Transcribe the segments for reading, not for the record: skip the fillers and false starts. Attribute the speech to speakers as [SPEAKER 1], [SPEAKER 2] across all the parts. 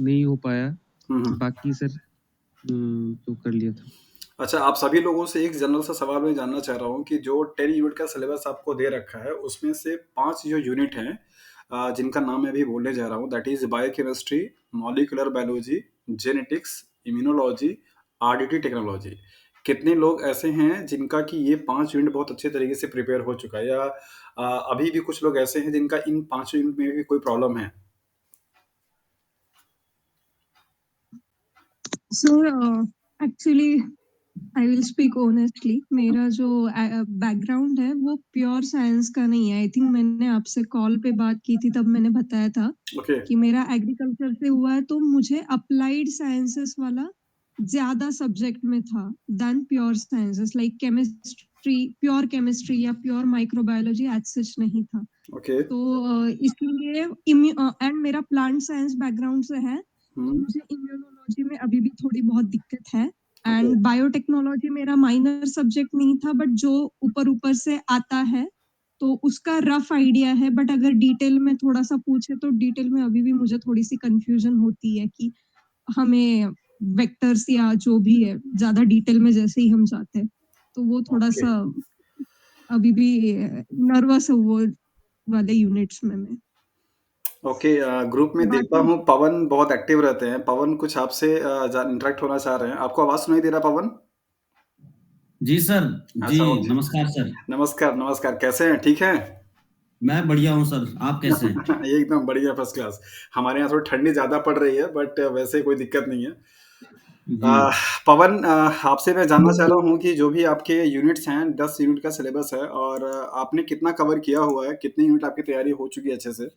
[SPEAKER 1] नहीं हो पाया।
[SPEAKER 2] हम्म।
[SPEAKER 1] बाकी सर तो कर लिया था।
[SPEAKER 2] अच्छा, आप सभी लोगों से एक जनरल सा सवाल मैं जानना चाह रहा हूँ कि जो 10 यूनिट का सिलेबस आपको दे रखा है, उसमें से 5 जो यूनिट हैं, जिनका नाम मैं अभी बोलने जा रहा हूँ, that is biochemistry, molecular biology, genetics, immunology, RDT technology. कितने लोग ऐसे हैं जिनका कि ये 5 यूनिट बहुत अच्छे तरीके से प्रिपेयर हो चुका है, या अभी भी कुछ लोग ऐसे हैं जिनका इन 5 यूनिट में भी कोई प्रॉब्लम है?
[SPEAKER 3] Sir actually I will speak honestly, मेरा जो बैकग्राउंड है वो प्योर साइंस का नहीं है। आई थिंक मैंने आपसे कॉल पे बात की थी, तब मैंने बताया था
[SPEAKER 2] ओके,
[SPEAKER 3] कि मेरा एग्रीकल्चर से हुआ है, तो मुझे अप्लाइड साइंसेस वाला ज्यादा सब्जेक्ट में था then pure sciences, like chemistry, pure chemistry या प्योर माइक्रोबायोलॉजी एज सच नहीं था।
[SPEAKER 2] ओके।
[SPEAKER 3] तो इसलिए एंड मेरा प्लांट साइंस बैकग्राउंड से है, तो
[SPEAKER 2] हुँ,
[SPEAKER 3] मुझे इम्यूनोलॉजी में अभी भी थोड़ी बहुत दिक्कत है।
[SPEAKER 2] ओके,
[SPEAKER 3] एंड बायोटेक्नोलॉजी मेरा माइनर सब्जेक्ट नहीं था, बट जो ऊपर ऊपर से आता है तो उसका रफ आइडिया है। बट अगर डिटेल में थोड़ा सा पूछे तो डिटेल में अभी भी मुझे थोड़ी सी कंफ्यूजन होती है कि हमें वेक्टर्स या जो भी है ज्यादा डिटेल में जैसे ही हम जाते हैं तो वो थोड़ा
[SPEAKER 2] ओके।
[SPEAKER 3] सा अभी भी नर्वस है वो वाले यूनिट्स में मैं।
[SPEAKER 2] ओके, ग्रुप में देखता
[SPEAKER 3] बाकी
[SPEAKER 2] हूँ पवन बहुत एक्टिव रहते हैं। पवन कुछ आपसे इंटरेक्ट होना चाह रहे हैं। आपको आवाज़ सुनाई दे रहा है पवन?
[SPEAKER 4] जी सर। जी,
[SPEAKER 2] अच्छा, ओके।
[SPEAKER 4] नमस्कार सर।
[SPEAKER 2] नमस्कार, नमस्कार। कैसे हैं? ठीक हैं?
[SPEAKER 4] मैं बढ़िया हूँ सर, आप कैसे हैं?
[SPEAKER 2] एकदम बढ़िया, फर्स्ट क्लास। हमारे यहाँ थोड़ी ठंडी ज़्यादा पड़ रही है, बट वैसे कोई दिक्कत नहीं है।
[SPEAKER 4] जी।
[SPEAKER 2] पवन, आपसे मैं जानना चाह रहा हूँ कि जो भी आपके यूनिट्स हैं, 10 यूनिट का सिलेबस है, और आपने कितना कवर किया हुआ है? कितनी यूनिट आपकी तैयारी हो चुकी है अच्छे से?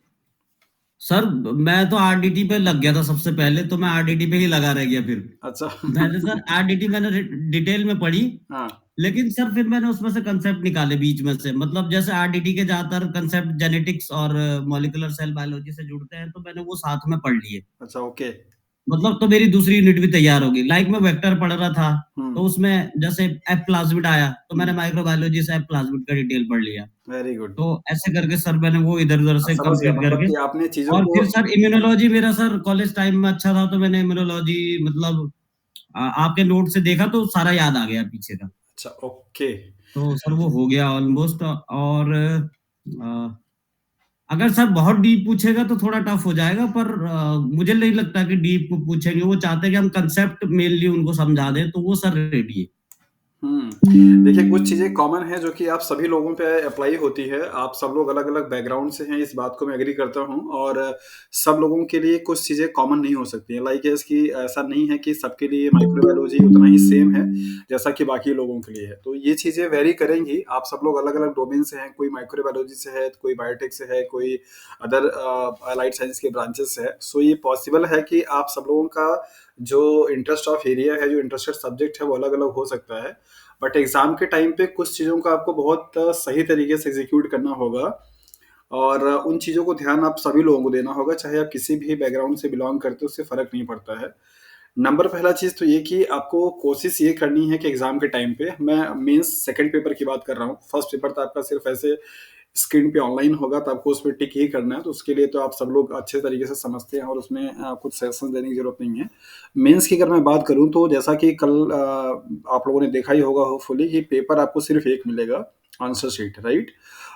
[SPEAKER 4] सर, मैं तो आरडीटी पे लग गया था सबसे पहले, तो मैं आरडीटी पे ही लगा रह गया फिर।
[SPEAKER 2] अच्छा।
[SPEAKER 4] मैंने सर आरडीटी मैंने डिटेल में पढ़ी,
[SPEAKER 2] हाँ,
[SPEAKER 4] लेकिन सर फिर मैंने उसमें से कंसेप्ट निकाले बीच में से। मतलब जैसे आरडीटी के ज्यादातर कंसेप्ट जेनेटिक्स और मॉलिक्यूलर सेल बायोलॉजी से जुड़ते हैं, तो मैंने वो साथ में पढ़ लिए।
[SPEAKER 2] अच्छा, ओके।
[SPEAKER 4] मतलब तो मेरी दूसरी यूनिट भी तैयार होगी। लाइक मैं वेक्टर पढ़ रहा था,
[SPEAKER 2] हुँ,
[SPEAKER 4] तो उसमें जैसे एफ प्लाज्मिड आया, तो मैंने
[SPEAKER 2] हुँ।
[SPEAKER 4] माइक्रोबायोलॉजी से एफ प्लाज्मिड का डिटेल पढ़ लिया।
[SPEAKER 2] Very good.
[SPEAKER 4] तो ऐसे करके सर मैंने वो इधर-उधर से
[SPEAKER 2] समझ गया,
[SPEAKER 4] कंप्लीट
[SPEAKER 2] मतलब
[SPEAKER 4] करके,
[SPEAKER 2] कि आपने चीज़ों
[SPEAKER 4] और
[SPEAKER 2] को।
[SPEAKER 4] फिर सर इम्यूनोलॉजी मेरा सर कॉलेज टाइम में अच्छा था, तो मैंने इम्यूनोलॉजी मतलब आपके नोट से देखा तो सारा याद आ गया पीछे का।
[SPEAKER 2] अच्छा, ओके।
[SPEAKER 4] तो सर वो हो गया ऑलमोस्ट। और अगर सर बहुत डीप पूछेगा तो थोड़ा टफ हो जाएगा, पर मुझे नहीं लगता कि डीप पूछेंगे। वो चाहते हैं कि हम कंसेप्ट मेनली उनको समझा दें, तो वो सर रेडी है।
[SPEAKER 2] हुँ। देखिए, कुछ चीज़ें कॉमन हैं जो कि आप सभी लोगों पे अप्लाई होती है। आप सब लोग अलग-अलग बैकग्राउंड से हैं, इस बात को मैं एग्री करता हूँ, और सब लोगों के लिए कुछ चीज़ें कॉमन नहीं हो सकती हैं। लाइक ऐज़ कि ऐसा नहीं है कि सबके लिए माइक्रोबायोलॉजी उतना ही सेम है, जैसा कि बाकी लोगों के लिए है। तो ये चीज़ें वेरी करेंगी। आप सब लोग अलग-अलग डोमेन से हैं, कोई माइक्रोबायोलॉजी से है, कोई बायोटेक से है, कोई अदर अलाइड साइंस के ब्रांचेस से है। सो ये पॉसिबल है कि आप सब लोगों का जो इंटरेस्ट ऑफ एरिया है, जो इंटरेस्टेड सब्जेक्ट है, वो अलग-अलग हो सकता है। बट एग्जाम के टाइम पे कुछ चीज़ों को आपको बहुत सही तरीके से एग्जीक्यूट करना होगा, और उन चीज़ों को ध्यान आप सभी लोगों को देना होगा, चाहे आप किसी भी बैकग्राउंड से बिलोंग करते हो, उससे फ़र्क नहीं पड़ता है। नंबर पहला चीज़ तो ये कि आपको कोशिश ये करनी है कि एग्ज़ाम के टाइम पे, मैं मेंस सेकंड पेपर की बात कर रहा हूँ, फर्स्ट पेपर तो आपका सिर्फ ऐसे स्क्रीन पे ऑनलाइन होगा, तो आपको उसमें टिक ही करना है, तो उसके लिए तो आप सब लोग अच्छे तरीके से समझते हैं, और उसमें कुछ सजेशन देने की ज़रूरत नहीं है। मेंस की अगर मैं बात करूँ, तो जैसा कि कल आप लोगों ने देखा ही होगा होपफुली, कि पेपर आपको सिर्फ एक मिलेगा, आंसर शीट, राइट?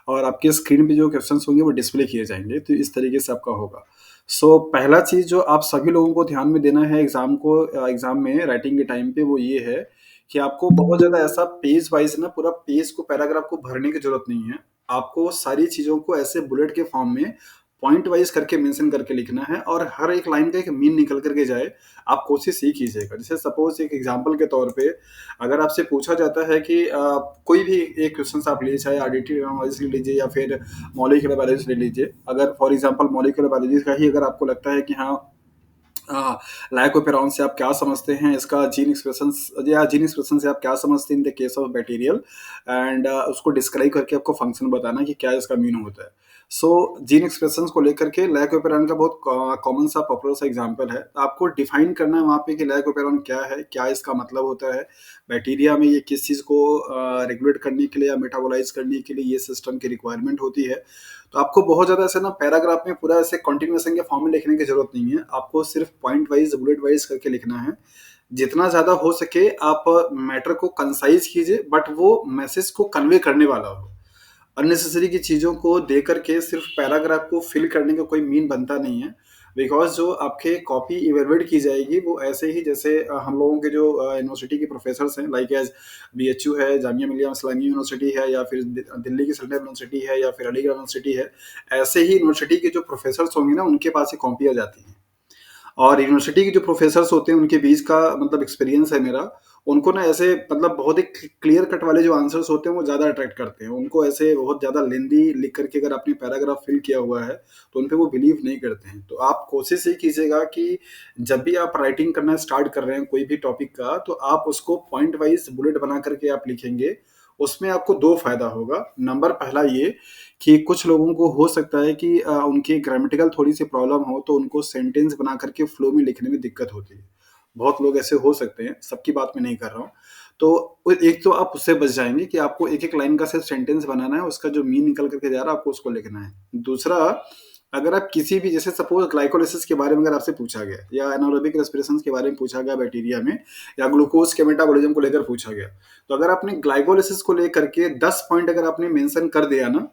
[SPEAKER 2] और आपके स्क्रीन पे जो क्वेश्चंस होंगे वो डिस्प्ले किए जाएंगे, तो इस तरीके से आपका होगा। सो पहला चीज़ जो आप सभी लोगों को ध्यान में देना है एग्जाम में राइटिंग के टाइम पे, वो ये है कि आपको बहुत ज़्यादा ऐसा पेज वाइज ना, पूरा पेज को पैराग्राफ को भरने की जरूरत नहीं है। आपको सारी चीज़ों को ऐसे बुलेट के फॉर्म में पॉइंट वाइज करके मेंशन करके लिखना है, और हर एक लाइन का एक मीन निकल करके जाए। आप कोशिश ये कीजिएगा, जैसे सपोज एक एग्जांपल के तौर पे, अगर आपसे पूछा जाता है कि कोई भी एक क्वेश्चन आप लीजिए, चाहे आरडीटी टेक्नोलॉजी ले लीजिए या फिर मॉलिक्यूलर बायोलॉजी ले लीजिए। अगर फॉर एग्जांपल मॉलिक्यूलर बायोलॉजी का ही अगर आपको लगता है कि हाँ, लाइकोपेरॉन से आप क्या समझते हैं, इसका जीन एक्सप्रेशन, या जीन एक्सप्रेशन से आप क्या समझते हैं in the case of bacterial, and उसको डिस्क्राइब करके आपको फंक्शन बताना कि क्या इसका मीन होता है। सो जिन एक्सप्रेशंस को लेकर के लैक ओपेरॉन का बहुत कॉमन सा पॉपुलर सा एग्जांपल है। आपको डिफाइन करना है वहाँ पे कि लैक ओपेरॉन क्या है, क्या इसका मतलब होता है, बैक्टीरिया में ये किस चीज़ को रेगुलेट करने के लिए या मेटाबोलाइज करने के लिए ये सिस्टम की रिक्वायरमेंट होती है। तो आपको बहुत ज़्यादा ऐसे ना पैराग्राफ में पूरा ऐसे कंटिन्यूएशन के फॉर्म में लिखने की जरूरत नहीं है, आपको सिर्फ पॉइंट वाइज बुलेट वाइज करके लिखना है। जितना ज़्यादा हो सके आप मैटर को कंसाइज कीजिए, बट वो मैसेज को कन्वे करने वाला हो। अननेसेसरी की चीज़ों को दे करके सिर्फ पैराग्राफ को फिल करने का कोई मीन बनता नहीं है, बिकॉज जो आपके कॉपी इवेलुएट की जाएगी वो ऐसे ही जैसे हम लोगों के जो यूनिवर्सिटी के प्रोफेसर्स हैं, लाइक एज BHU है, जामिया मिलिया इस्लामिया यूनिवर्सिटी है, या फिर दिल्ली की सेंट्रल यूनिवर्सिटी है, या फिर अलीगढ़ यूनिवर्सिटी है, ऐसे ही यूनिवर्सिटी के जो प्रोफेसर्स होंगे ना उनके पास ये कॉपी आ जाती हैं। और यूनिवर्सिटी के जो प्रोफेसर्स होते हैं उनके बीच का मतलब एक्सपीरियंस है मेरा, उनको ना ऐसे मतलब बहुत ही क्लियर कट वाले जो आंसर्स होते हैं वो ज़्यादा अट्रैक्ट करते हैं। उनको ऐसे बहुत ज़्यादा लेंदी लिख करके अगर आपने पैराग्राफ फिल किया हुआ है तो उन पे वो बिलीव नहीं करते हैं। तो आप कोशिश ये कीजिएगा कि जब भी आप राइटिंग करना स्टार्ट कर रहे हैं कोई भी टॉपिक का, तो आप उसको पॉइंट वाइज बुलेट बना करके आप लिखेंगे। उसमें आपको 2 फ़ायदा होगा। नंबर पहला ये कि कुछ लोगों को हो सकता है कि उनकी ग्रामेटिकल थोड़ी-सी प्रॉब्लम हो, तो उनको सेंटेंस बना करके फ्लो में लिखने में दिक्कत होती है। बहुत लोग ऐसे हो सकते हैं, सबकी बात मैं नहीं कर रहा हूँ। तो एक तो आप उससे बच जाएँगे कि आपको एक-एक लाइन का सिर्फ सेंटेंस बनाना है, उसका जो मीन निकल कर के जा रहा है आपको उसको लिखना है। दूसरा, अगर आप किसी भी जैसे सपोज़ ग्लाइकोलाइसिस के बारे में अगर आपसे पूछा गया या एनारोबिक रेस्पिरेशंस के बारे में पूछा गया बैक्टीरिया में, या ग्लूकोज़ के मेटाबॉलिज्म को लेकर पूछा गया, तो अगर आपने ग्लाइकोलाइसिस को लेकर के 10 पॉइंट अगर आपने मेंशन कर दिया ना,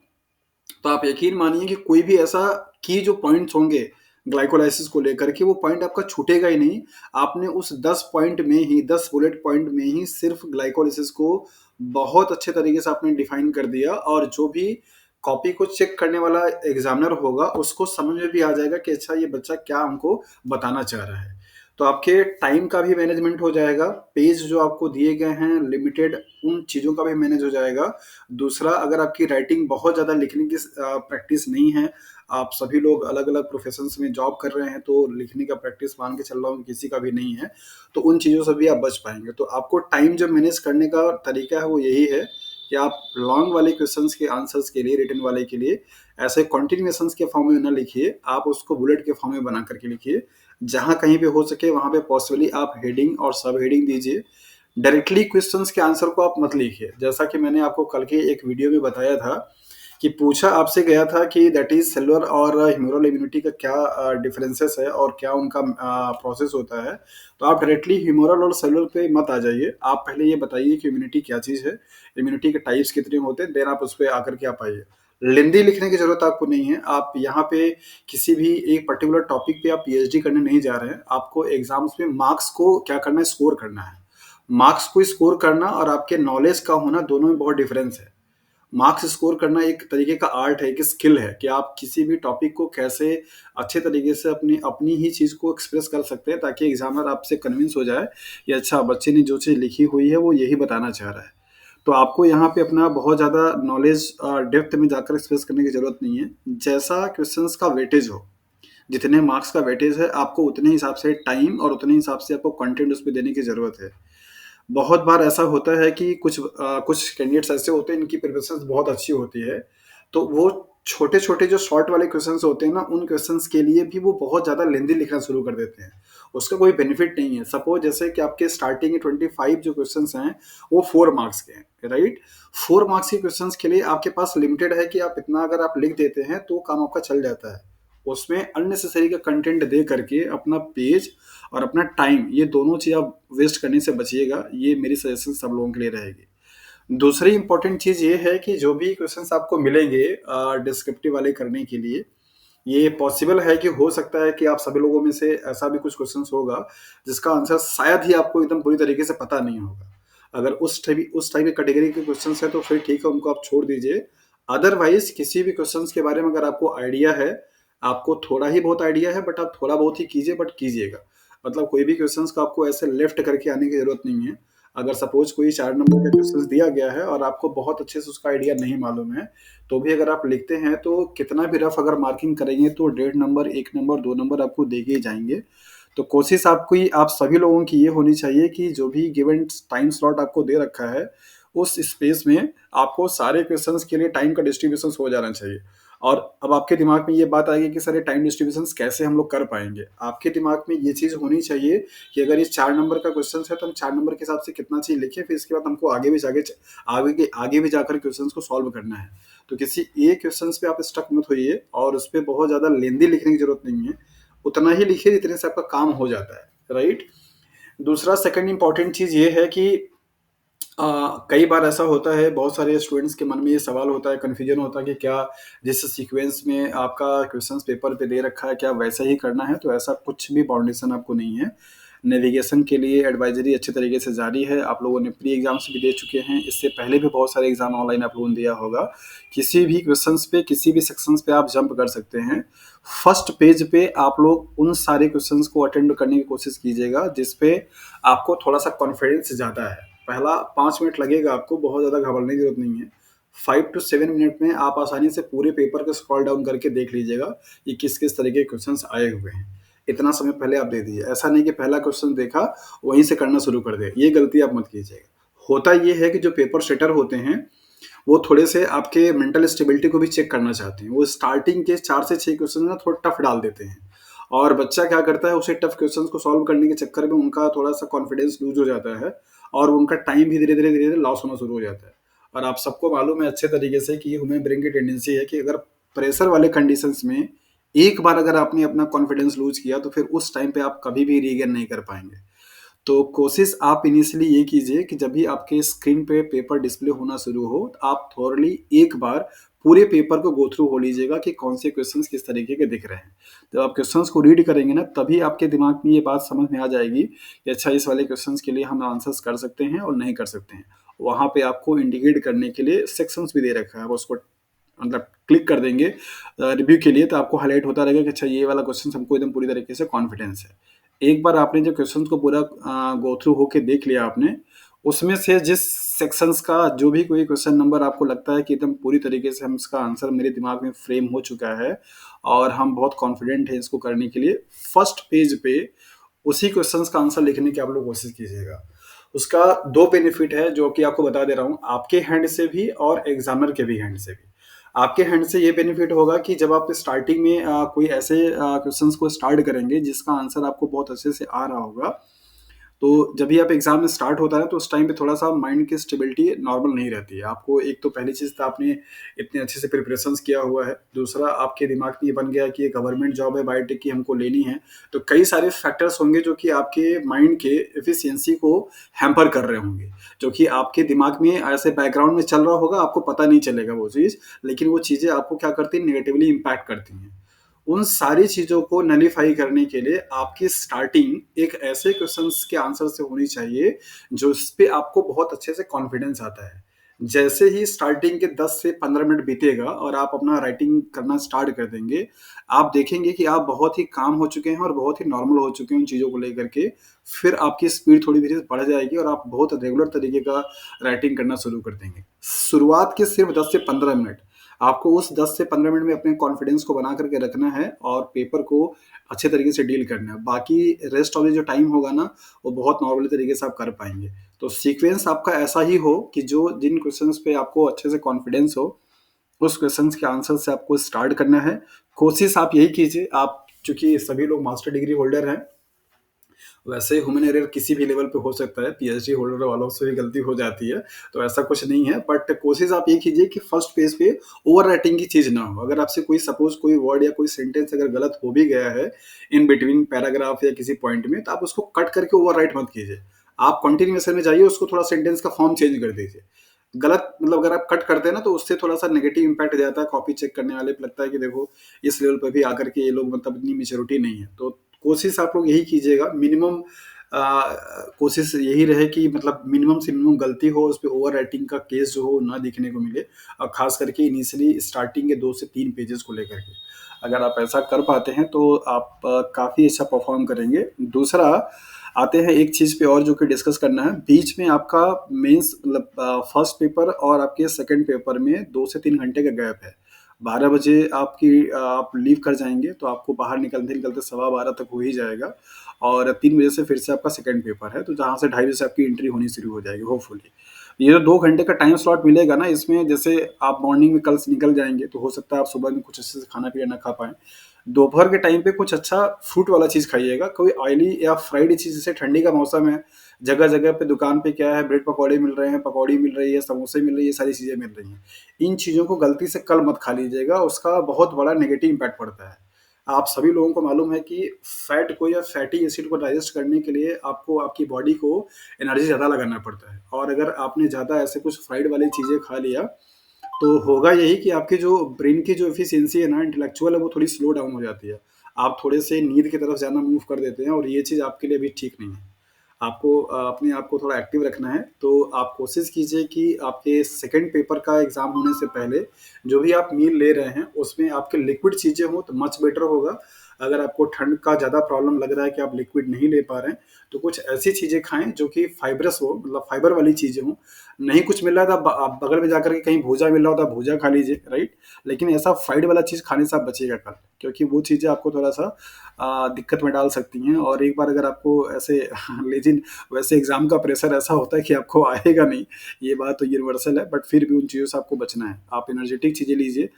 [SPEAKER 2] तो आप यकीन मानिए कि कोई भी ऐसा की जो पॉइंट्स होंगे ग्लाइकोलाइसिस को लेकर के, वो पॉइंट आपका छूटेगा ही नहीं। आपने उस 10 पॉइंट में ही 10 बुलेट पॉइंट में ही सिर्फ ग्लाइकोलाइसिस को बहुत अच्छे तरीके से आपने डिफाइन कर दिया, और जो भी कॉपी को चेक करने वाला एग्जामिनर होगा उसको समझ में भी आ जाएगा कि अच्छा ये बच्चा क्या हमको बताना चाह रहा है। तो आपके टाइम का भी मैनेजमेंट हो जाएगा, पेज जो आपको दिए गए हैं लिमिटेड, उन चीज़ों का भी मैनेज हो जाएगा। दूसरा, अगर आपकी राइटिंग बहुत ज़्यादा लिखने की प्रैक्टिस नहीं है, आप सभी लोग अलग-अलग प्रोफ़ेशंस में जॉब कर रहे हैं, तो लिखने का प्रैक्टिस मान के चल रहा हूँ किसी का भी नहीं है, तो उन चीज़ों से भी आप बच पाएँगे। तो आपको टाइम जो मैनेज करने का तरीका है वो यही है कि आप लॉन्ग वाले क्वेश्चंस के आंसर्स के लिए, रिटन वाले के लिए ऐसे कंटिन्यूएशंस के फॉर्म में ना लिखिए, आप उसको बुलेट के फॉर्म में बना करके लिखिए। जहाँ कहीं पे हो सके वहाँ पे पॉसिबली आप हेडिंग और सब हेडिंग दीजिए। डायरेक्टली क्वेश्चंस के आंसर को आप मत लिखिए। जैसा कि मैंने आपको कल के एक वीडियो में बताया था कि पूछा आपसे गया था कि दैट इज़ सेलुलर और ह्यूमरल इम्यूनिटी का क्या डिफरेंसेस है और क्या उनका प्रोसेस होता है। तो आप डायरेक्टली ह्यूमरल और सेलुलर पे मत आ जाइए। आप पहले ये बताइए कि इम्यूनिटी क्या चीज़ है, इम्यूनिटी के टाइप्स कितने होते हैं, देन आप उस पे आकर के आप आइए। लेंदी लिखने की ज़रूरत आपको नहीं है। आप यहाँ पे किसी भी एक पर्टिकुलर टॉपिक पे आप पीएचडी करने नहीं जा रहे हैं। आपको एग्ज़ाम्स में मार्क्स को क्या करना है, स्कोर करना है। मार्क्स को स्कोर करना और आपके नॉलेज का होना दोनों में बहुत डिफरेंस है। मार्क्स स्कोर करना एक तरीके का आर्ट है, एक स्किल है कि आप किसी भी टॉपिक को कैसे अच्छे तरीके से अपनी अपनी ही चीज़ को एक्सप्रेस कर सकते हैं, ताकि एग्जामिनर आपसे कन्विंस हो जाए कि अच्छा बच्चे ने जो चीज़ लिखी हुई है वो यही बताना चाह रहा है। तो आपको यहाँ पे अपना बहुत ज़्यादा नॉलेज डेप्थ में जाकर एक्सप्रेस करने की ज़रूरत नहीं है। जैसा क्वेश्चंस का वेटेज हो, जितने मार्क्स का वेटेज है, आपको उतने हिसाब से टाइम और उतने हिसाब से आपको कंटेंट उस पे देने की ज़रूरत है। बहुत बार ऐसा होता है कि कुछ कैंडिडेट्स ऐसे होते हैं इनकी प्रिपरेशंस बहुत अच्छी होती है, तो वो छोटे-छोटे जो शॉर्ट वाले क्वेश्चंस होते हैं ना, उन क्वेश्चंस के लिए भी वो बहुत ज़्यादा लेंथी लिखना शुरू कर देते हैं। उसका कोई बेनिफिट नहीं है। सपोज़ जैसे कि आपके स्टार्टिंग के 25 जो क्वेश्चंस हैं, वो 4 मार्क्स के हैं, राइट? 4 मार्क्स के क्वेश्चंस के लिए आपके पास लिमिटेड है कि आप इतना अगर आप लिख देते हैं, तो काम आपका चल जाता है। उसमें अननेसेसरी का कंटेंट दे करके अपना पेज और अपना टाइम, ये दोनों चीज़ आप वेस्ट करने से बचिएगा। ये मेरी सजेशन सब लोगों के लिए रहेगी। दूसरी इम्पोर्टेंट चीज़ ये है कि जो भी क्वेश्चंस आपको मिलेंगे डिस्क्रिप्टिव वाले करने के लिए, ये पॉसिबल है कि हो सकता है कि आप सभी लोगों में से ऐसा भी कुछ क्वेश्चंस होगा जिसका आंसर शायद ही आपको एकदम पूरी तरीके से पता नहीं होगा। अगर उस टाइप की कैटेगरी के क्वेश्चंस है तो फिर ठीक है, उनको आप छोड़ दीजिए। अदरवाइज किसी भी क्वेश्चंस के बारे में अगर आपको आइडिया है, आपको थोड़ा ही बहुत आइडिया है, बट आप थोड़ा बहुत ही कीजिए, बट कीजिएगा। मतलब कोई भी क्वेश्चंस को आपको ऐसे लेफ्ट करके आने की ज़रूरत नहीं है। अगर सपोज़ कोई 4 नंबर का क्वेश्चंस दिया गया है और आपको बहुत अच्छे से उसका आइडिया नहीं मालूम है, तो भी अगर आप लिखते हैं तो कितना भी रफ अगर मार्किंग करेंगे तो 1.5 नंबर, 1 नंबर, 2 नंबर आपको दे के ही जाएँगे। तो कोशिश आपकी आप सभी लोगों की ये होनी चाहिए कि जो भी गिवन टाइम स्लॉट आपको दे रखा है, उस स्पेस में आपको सारे क्वेश्चंस के लिए टाइम का डिस्ट्रीब्यूशन हो जाना चाहिए। और अब आपके दिमाग में ये बात आएगी कि सर ये टाइम डिस्ट्रीब्यूशंस कैसे हम लोग कर पाएंगे। आपके दिमाग में ये चीज़ होनी चाहिए कि अगर ये 4 नंबर का क्वेश्चन है तो हम 4 नंबर के हिसाब से कितना चीज़ लिखें, फिर इसके बाद हमको आगे भी जाकर क्वेश्चन को सॉल्व करना है। तो किसी एक क्वेश्चन पे आप स्टक मत होइए और उस पर बहुत ज़्यादा लेंदी लिखने की जरूरत नहीं है, उतना ही लिखिए जितने से आपका काम हो जाता है, राइट। दूसरा सेकंड इंपॉर्टेंट चीज़ ये है कि कई बार ऐसा होता है, बहुत सारे स्टूडेंट्स के मन में ये सवाल होता है, कन्फ्यूजन होता है कि क्या जिस सीक्वेंस में आपका क्वेश्चंस पेपर पे दे रखा है क्या वैसा ही करना है। तो ऐसा कुछ भी बाउंडेशन आपको नहीं है। नेविगेशन के लिए एडवाइजरी अच्छे तरीके से जारी है। आप लोगों ने प्री एग्जाम्स भी दे चुके हैं, इससे पहले भी बहुत सारे एग्जाम ऑनलाइन आप लोगों ने दिया होगा। किसी भी क्वेश्चंस पे, किसी भी सेक्शंस पे आप जंप कर सकते हैं। फर्स्ट पेज पे आप लोग उन सारे क्वेश्चंस को अटेंड करने की कोशिश कीजिएगा जिसपे आपको थोड़ा सा कॉन्फिडेंस ज़्यादा है। पहला 5 मिनट लगेगा आपको, बहुत ज़्यादा घबराने की जरूरत नहीं है। 5 to 7 मिनट में आप आसानी से पूरे पेपर को स्क्रॉल डाउन करके देख लीजिएगा कि किस किस तरह के क्वेश्चंस आए हुए हैं। इतना समय पहले आप दे दीजिए। ऐसा नहीं कि पहला क्वेश्चन देखा वहीं से करना शुरू कर दे, ये गलती आप मत कीजिएगा। होता ये है कि जो पेपर सेटर होते हैं वो थोड़े से आपके मेंटल स्टेबिलिटी को भी चेक करना चाहते हैं। वो स्टार्टिंग के 4 से 6 क्वेश्चन ना थोड़ा टफ डाल देते हैं और बच्चा क्या करता है, उसे टफ क्वेश्चंस को सॉल्व करने के चक्कर में उनका थोड़ा सा कॉन्फिडेंस लूज हो जाता है और उनका टाइम भी धीरे धीरे लॉस होना शुरू हो जाता है। और आप सबको मालूम है अच्छे तरीके से कि ह्यूमन ब्रेन की टेंडेंसी है कि अगर प्रेशर वाले कंडीशंस में एक बार अगर आपने अपना कॉन्फिडेंस लूज किया तो फिर उस टाइम पे आप कभी भी रीगेन नहीं कर पाएंगे। तो कोशिश आप इनिशियली ये कीजिए कि जब भी आपके स्क्रीन पे पेपर डिस्प्ले होना शुरू हो तो आप थॉरली एक बार पूरे पेपर को गो थ्रू हो लीजिएगा कि कौन से क्वेश्चंस किस तरीके के दिख रहे हैं। जब आप क्वेश्चंस को रीड करेंगे ना तभी आपके दिमाग में ये बात समझ में आ जाएगी कि अच्छा इस वाले क्वेश्चंस के लिए हम आंसर्स कर सकते हैं और नहीं कर सकते हैं। वहाँ पे आपको इंडिकेट करने के लिए सेक्शंस भी दे रखा है, आप उसको मतलब क्लिक कर देंगे रिव्यू के लिए तो आपको हाईलाइट होता रहेगा कि अच्छा ये वाला क्वेश्चन हमको एकदम पूरी तरीके से कॉन्फिडेंस है। एक बार आपने जो क्वेश्चन को पूरा गो थ्रू होके देख लिया आपने, उसमें से जिस सेक्शंस का जो भी कोई क्वेश्चन नंबर आपको लगता है कि एकदम पूरी तरीके से हम इसका आंसर मेरे दिमाग में फ्रेम हो चुका है और हम बहुत कॉन्फिडेंट हैं इसको करने के लिए, फर्स्ट पेज पे उसी क्वेश्चंस का आंसर लिखने की आप लोग कोशिश कीजिएगा। उसका 2 बेनिफिट है जो कि आपको बता दे रहा हूँ, आपके हैंड से भी और एग्जामिनर के भी हैंड से भी। आपके हैंड से ये बेनिफिट होगा कि जब आप स्टार्टिंग में कोई ऐसे क्वेश्चंस को स्टार्ट करेंगे जिसका आंसर आपको बहुत अच्छे से आ रहा होगा, तो जब भी आप एग्जाम में स्टार्ट होता है तो उस टाइम पे थोड़ा सा माइंड की स्टेबिलिटी नॉर्मल नहीं रहती है। आपको एक तो पहली चीज़ तो आपने इतने अच्छे से प्रिपरेशंस किया हुआ है, दूसरा आपके दिमाग में ये बन गया कि ये गवर्नमेंट जॉब है बायोटेक की हमको लेनी है, तो कई सारे फैक्टर्स होंगे जो कि आपके माइंड के एफिशिएंसी को हैम्पर कर रहे होंगे, जो कि आपके दिमाग में ऐसे बैकग्राउंड में चल रहा होगा, आपको पता नहीं चलेगा वो चीज़, लेकिन वो चीज़ें आपको क्या करती हैं, नेगेटिवली इम्पैक्ट करती हैं। उन सारी चीज़ों को नलीफाई करने के लिए आपकी स्टार्टिंग एक ऐसे क्वेश्चंस के आंसर से होनी चाहिए जो इस पे आपको बहुत अच्छे से कॉन्फिडेंस आता है। जैसे ही स्टार्टिंग के 10 से 15 मिनट बीतेगा और आप अपना राइटिंग करना स्टार्ट कर देंगे, आप देखेंगे कि आप बहुत ही काम हो चुके हैं और बहुत ही नॉर्मल हो चुके हैं उन चीज़ों को लेकर के। फिर आपकी स्पीड थोड़ी धीरे बढ़ जाएगी और आप बहुत रेगुलर तरीके का राइटिंग करना शुरू कर देंगे। शुरुआत के सिर्फ 10 से 15 मिनट आपको उस 10 से 15 मिनट में अपने कॉन्फिडेंस को बना करके रखना है और पेपर को अच्छे तरीके से डील करना है। बाकी रेस्ट ऑफ द जो टाइम होगा ना, वो बहुत नॉर्मली तरीके से आप कर पाएंगे। तो सीक्वेंस आपका ऐसा ही हो कि जो जिन क्वेश्चंस पे आपको अच्छे से कॉन्फिडेंस हो, उस क्वेश्चंस के आंसर से आपको स्टार्ट करना है। कोशिश आप यही कीजिए, आप चूंकि सभी लोग मास्टर डिग्री होल्डर हैं, वैसे ह्यूमन एरर किसी भी लेवल पे हो सकता है, पीएचडी होल्डर वालों से भी गलती हो जाती है, तो ऐसा कुछ नहीं है। बट कोशिश आप ये कीजिए कि फर्स्ट पेज पे ओवर राइटिंग की चीज़ ना हो। अगर आपसे कोई सपोज कोई वर्ड या कोई सेंटेंस अगर गलत हो भी गया है इन बिटवीन पैराग्राफ या किसी पॉइंट में, तो आप उसको कट करके ओवर राइट मत कीजिए। आप कंटिन्यूएशन में जाइए, उसको थोड़ा सेंटेंस का फॉर्म चेंज कर दीजिए। गलत मतलब अगर आप कट करते हैं ना, तो उससे थोड़ा सा नेगेटिव इंपैक्ट जाता है। कॉपी चेक करने वाले को लगता है कि देखो इस लेवल पर भी आकर के ये लोग मतलब इतनी मेच्योरिटी नहीं है। तो कोशिश आप लोग यही कीजिएगा, मिनिमम कोशिश यही रहे कि मतलब मिनिमम से मिनिमम गलती हो, उस पे ओवर राइटिंग का केस जो हो ना दिखने को मिले, और खास करके इनिशियली स्टार्टिंग के 2 से 3 पेजेस को लेकर के अगर आप ऐसा कर पाते हैं तो आप काफ़ी अच्छा परफॉर्म करेंगे। दूसरा आते हैं एक चीज़ पे और जो कि डिस्कस करना है, बीच में आपका मेंस मतलब फर्स्ट पेपर और आपके सेकंड पेपर में 2 से 3 घंटे का गैप है। 12 बजे आप लीव कर जाएंगे तो आपको बाहर निकलते निकलते 12:15 तक हो ही जाएगा, और 3 बजे से फिर से आपका सेकंड पेपर है, तो जहाँ से 2:30 बजे से आपकी एंट्री होनी शुरू हो जाएगी होपफुली। ये जो 2 घंटे का टाइम स्लॉट मिलेगा ना, इसमें जैसे आप मॉर्निंग में कल से निकल जाएँगे, तो हो सकता है आप सुबह में कुछ अच्छे से खाना-पीना ना खा पाएँ। दोपहर के टाइम पे कुछ अच्छा फ्रूट वाला चीज़ खाइएगा, कोई ऑयली या फ्राइड चीज़, जैसे ठंडी का मौसम है, जगह-जगह पे दुकान पे क्या है, ब्रेड पकौड़े मिल रहे हैं, पकौड़ी मिल रही है, समोसे मिल रही है, ये सारी चीज़ें मिल रही हैं। इन चीज़ों को गलती से कल मत खा लीजिएगा, उसका बहुत बड़ा नेगेटिव इम्पैक्ट पड़ता है। आप सभी लोगों को मालूम है कि फैट को या फैटी एसिड को डाइजेस्ट करने के लिए आपको आपकी बॉडी को एनर्जी ज़्यादा लगाना पड़ता है, और अगर आपने ज़्यादा ऐसे कुछ फ्राइड वाली चीज़ें खा लिया, तो होगा यही कि आपकी जो ब्रेन की जो एफिशिएंसी है ना, इंटेलेक्चुअल है, वो थोड़ी स्लो डाउन हो जाती है। आप थोड़े से नींद की तरफ ज़्यादा मूव कर देते हैं, और ये चीज़ आपके लिए अभी ठीक नहीं है। आपको अपने आप को थोड़ा एक्टिव रखना है, तो आप कोशिश कीजिए कि आपके सेकंड पेपर का एग्ज़ाम होने से पहले जो भी आप मील ले रहे हैं, उसमें आपके लिक्विड चीज़ें हों तो मच बेटर होगा। अगर आपको ठंड का ज़्यादा प्रॉब्लम लग रहा है कि आप लिक्विड नहीं ले पा रहे हैं, तो कुछ ऐसी चीज़ें खाएँ जो कि फाइब्रस हो, मतलब फाइबर वाली चीज़ें हों। नहीं कुछ मिल रहा है, तो आप बगल में जाकर के कहीं भूजा मिल रहा हो तो आप भूजा खा लीजिए, राइट? लेकिन ऐसा फ्राइड वाला चीज़ खाने से आप बचिएगा कल, क्योंकि वो चीज़ें आपको थोड़ा-सा दिक्कत में डाल सकती हैं, और एक बार अगर आपको ऐसे लेकिन वैसे एग्ज़ाम का प्रेशर ऐसा होता है कि आपको आएगा नहीं, ये बात तो यूनिवर्सल है, बट फिर भी उन चीज़ों से आपको बचना है। आप एनर्जेटिक चीज़ें लीजिए,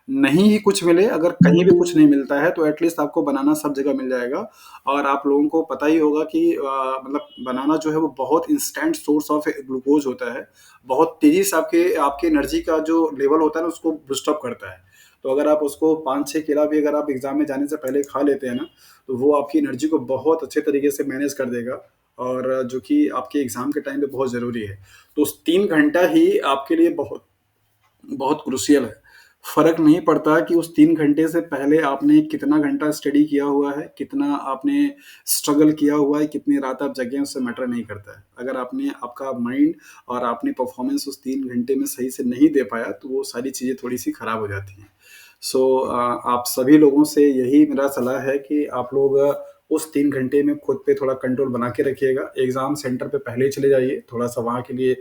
[SPEAKER 2] नहीं ही कुछ मिले, अगर कहीं भी कुछ नहीं मिलता है, तो एटलीस्ट आपको बनाना सब जगह मिल जाएगा। और आप लोगों को पता ही होगा कि मतलब बनाना जो है वो बहुत इंस्टेंट सोर्स ऑफ ग्लूकोज़ होता है। बहुत तेज़ी से आपके आपकी एनर्जी का जो लेवल होता है ना, उसको बूस्ट अप करता है। तो अगर आप उसको 5-6 केला भी अगर आप एग्ज़ाम में जाने से पहले खा लेते हैं ना, तो वो आपकी एनर्जी को बहुत अच्छे तरीके से मैनेज कर देगा, और जो कि आपके एग्ज़ाम के टाइम पे बहुत ज़रूरी है। तो उस 3 घंटा ही आपके लिए बहुत बहुत क्रूशियल है। फ़र्क नहीं पड़ता कि उस 3 घंटे से पहले आपने कितना घंटा स्टडी किया हुआ है, कितना आपने स्ट्रगल किया हुआ है, कितनी रात आप जगे हैं, उससे मैटर नहीं करता है। अगर आपने आपका माइंड और आपने परफ़ॉर्मेंस उस 3 घंटे में सही से नहीं दे पाया, तो वो सारी चीज़ें थोड़ी-सी खराब हो जाती हैं। सो आप सभी लोगों से यही मेरा सलाह है कि आप लोग उस 3 घंटे में खुद पे थोड़ा कंट्रोल बना के रखिएगा। एग्ज़ाम सेंटर पे पहले ही चले जाइए, थोड़ा-सा वहाँ के लिए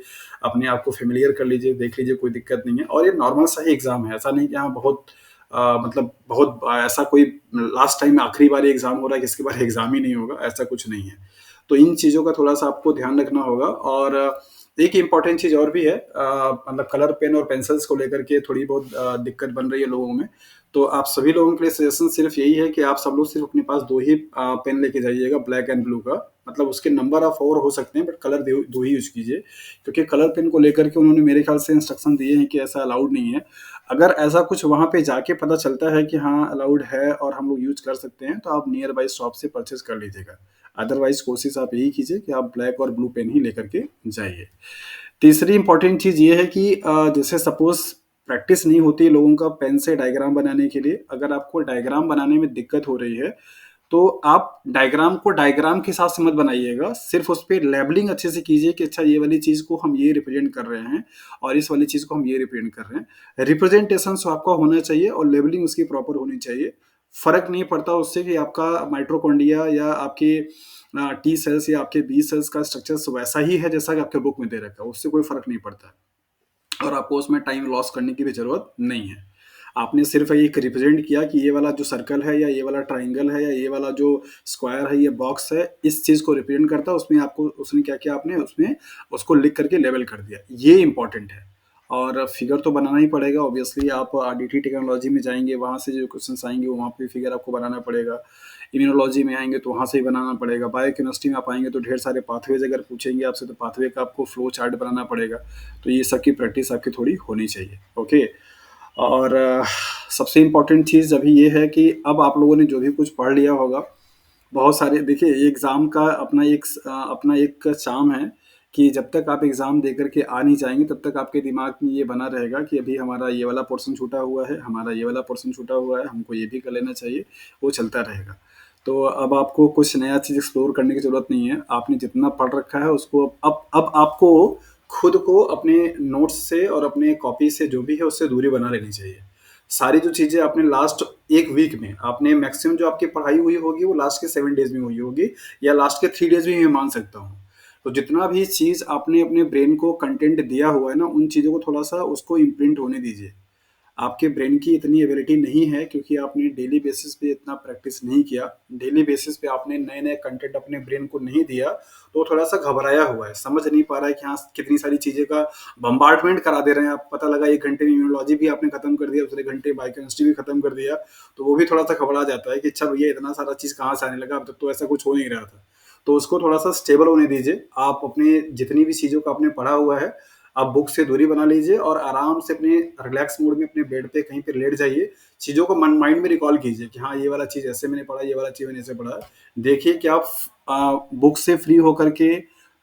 [SPEAKER 2] अपने आप को फ़ैमिलियर कर लीजिए, देख लीजिए कोई दिक्कत नहीं है, और ये नॉर्मल सा ही एग्ज़ाम है, ऐसा नहीं कि हाँ बहुत मतलब बहुत ऐसा कोई लास्ट टाइम आखिरी बार एग्ज़ाम हो रहा है कि इसके बाद एग्ज़ाम ही नहीं होगा, ऐसा कुछ नहीं है। तो इन चीज़ों का थोड़ा-सा आपको ध्यान रखना होगा, और एक इम्पॉर्टेंट चीज़ और भी है, मतलब कलर पेन और पेंसिल्स को लेकर के थोड़ी बहुत दिक्कत बन रही है लोगों में। तो आप सभी लोगों के लिए सजेशन सिर्फ़ यही है कि आप सब लोग सिर्फ़ अपने पास 2 ही पेन लेके जाइएगा, ब्लैक एंड ब्लू का। मतलब उसके नंबर ऑफ और हो सकते हैं, बट कलर 2 ही यूज़ कीजिए, क्योंकि कलर पेन को लेकर के उन्होंने मेरे ख़्याल से इंस्ट्रक्शन दिए हैं कि ऐसा अलाउड नहीं है। अगर ऐसा कुछ वहाँ पे जाके पता चलता है कि हाँ, अलाउड है और हम लोग यूज़ कर सकते हैं, तो आप नियर बाय शॉप से परचेज़ कर लीजिएगा। अदरवाइज़ कोशिश आप यही कीजिए कि आप ब्लैक और ब्लू पेन ही लेकर के जाइए। तीसरी इम्पोर्टेंट चीज़ ये है कि जैसे सपोज़ प्रैक्टिस नहीं होती है लोगों का पेन से डायग्राम बनाने के लिए, अगर आपको डायग्राम बनाने में दिक्कत हो रही है, तो आप डायग्राम को डायग्राम के हिसाब से मत बनाइएगा, सिर्फ़ उस पे लेबलिंग अच्छे से कीजिए कि अच्छा ये वाली चीज़ को हम ये रिप्रेज़ेंट कर रहे हैं, और इस वाली चीज़ को हम ये रिप्रेज़ेंट कर रहे हैं। रिप्रेज़ेंटेशन सो आपका होना चाहिए, और लेबलिंग उसकी प्रॉपर होनी चाहिए। फ़र्क नहीं पड़ता उससे कि आपका माइटोकॉन्ड्रिया या आपके टी सेल्स या आपके बी सेल्स का स्ट्रक्चर्स वैसा ही है जैसा कि आपके बुक में दे रखा है, उससे कोई फ़र्क नहीं पड़ता है, और आपको उसमें टाइम लॉस करने की भी ज़रूरत नहीं है। आपने सिर्फ़ एक रिप्रेज़ेंट किया कि ये वाला जो सर्कल है, या ये वाला ट्रायंगल है, या ये वाला जो स्क्वायर है, ये बॉक्स है, इस चीज़ को रिप्रेज़ेंट करता है, उसमें आपको उसने क्या किया, आपने उसमें उसको लिख करके लेबल कर दिया। ये इम्पोर्टेंट है, और फिगर तो बनाना ही पड़ेगा ऑब्वियसली। आप आरडीटी टेक्नोलॉजी में जाएँगे, वहाँ से जो क्वेश्चन्स आएँगे, वहाँ पे फिगर आपको बनाना पड़ेगा। इम्यूनोलॉजी में आएँगे तो वहाँ से ही बनाना पड़ेगा। बायोकेमिस्ट्री में आप आएँगे तो ढेर सारे पाथवेज़ अगर पूछेंगे आपसे, तो पाथवे का आपको फ्लो चार्ट बनाना पड़ेगा। तो ये सब की प्रैक्टिस आपकी थोड़ी होनी चाहिए, ओके? और सबसे इम्पोर्टेंट चीज़ अभी ये है कि अब आप लोगों ने जो भी कुछ पढ़ लिया होगा, बहुत सारे देखिए एग्ज़ाम का अपना एक चार्म है कि जब तक आप एग्ज़ाम दे कर के आ नहीं जाएँगे, तब तक आपके दिमाग में ये बना रहेगा कि अभी हमारा ये वाला पोर्शन छूटा हुआ है, हमारा ये वाला पोर्शन छूटा हुआ है, हमको ये भी कर लेना चाहिए, वो चलता रहेगा। तो अब आपको कुछ नया चीज़ एक्सप्लोर करने की ज़रूरत नहीं है। आपने जितना पढ़ रखा है उसको अब आपको खुद को अपने नोट्स से और अपने कॉपी से जो भी है उससे दूरी बना लेनी चाहिए। सारी जो चीज़ें आपने लास्ट 1 वीक में आपने मैक्सिमम जो आपकी पढ़ाई हुई होगी वो लास्ट के 7 डेज़ में हुई होगी, या लास्ट के 3 डेज़ में मैं मान सकता हूँ। तो जितना भी चीज़ आपने अपने ब्रेन को कंटेंट दिया हुआ है ना, उन चीज़ों को थोड़ा-सा उसको इम्प्रिंट होने दीजिए। आपके ब्रेन की इतनी एबिलिटी नहीं है क्योंकि आपने डेली बेसिस पे इतना प्रैक्टिस नहीं किया, डेली बेसिस पे आपने नए-नए कंटेंट अपने ब्रेन को नहीं दिया, तो वो थोड़ा-सा घबराया हुआ है, समझ नहीं पा रहा है कि हाँ, कितनी सारी चीज़ें का बम्बार्डमेंट करा दे रहे हैं आप, पता लगा 1 घंटे में इम्यूनोलॉजी भी आपने खत्म कर दिया, दूसरे घंटे बायोकेमिस्ट्री भी खत्म कर दिया, तो वो भी थोड़ा-सा घबरा जाता है कि अच्छा भैया इतना सारा चीज़ कहाँ से आने लगा, अब तक तो ऐसा कुछ हो नहीं रहा था। तो उसको थोड़ा-सा स्टेबल होने दीजिए, आप अपने जितनी भी चीज़ों को आपने पढ़ा हुआ है, आप बुक से दूरी बना लीजिए और आराम से अपने रिलैक्स मूड में अपने बेड पे कहीं पे लेट जाइए, चीज़ों को मन माइंड में रिकॉल कीजिए कि हाँ, ये वाला चीज़ ऐसे मैंने पढ़ा, ये वाला चीज़ मैंने ऐसे पढ़ा। देखिए कि आप बुक से फ्री होकर के,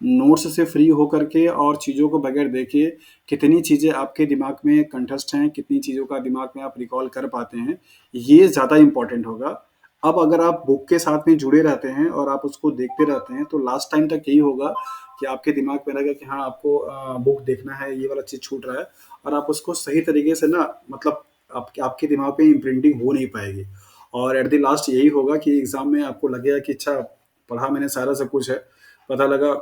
[SPEAKER 2] नोट्स से फ्री होकर के और चीज़ों को बगैर देखे कितनी चीज़ें आपके दिमाग में कंठस्थ हैं, कितनी चीज़ों का दिमाग में आप रिकॉल कर पाते हैं, ये ज़्यादा इम्पोर्टेंट होगा। अब अगर आप बुक के साथ में जुड़े रहते हैं और आप उसको देखते रहते हैं, तो लास्ट टाइम तक यही होगा कि आपके दिमाग में रहेगा कि हाँ, आपको बुक देखना है, ये वाला चीज़ छूट रहा है और आप उसको सही तरीके से ना मतलब आपके दिमाग पे इम्प्रिंटिंग हो नहीं पाएगी और एट द लास्ट यही होगा कि एग्ज़ाम में आपको लगेगा कि अच्छा, पढ़ा मैंने सारा सब कुछ है, पता लगा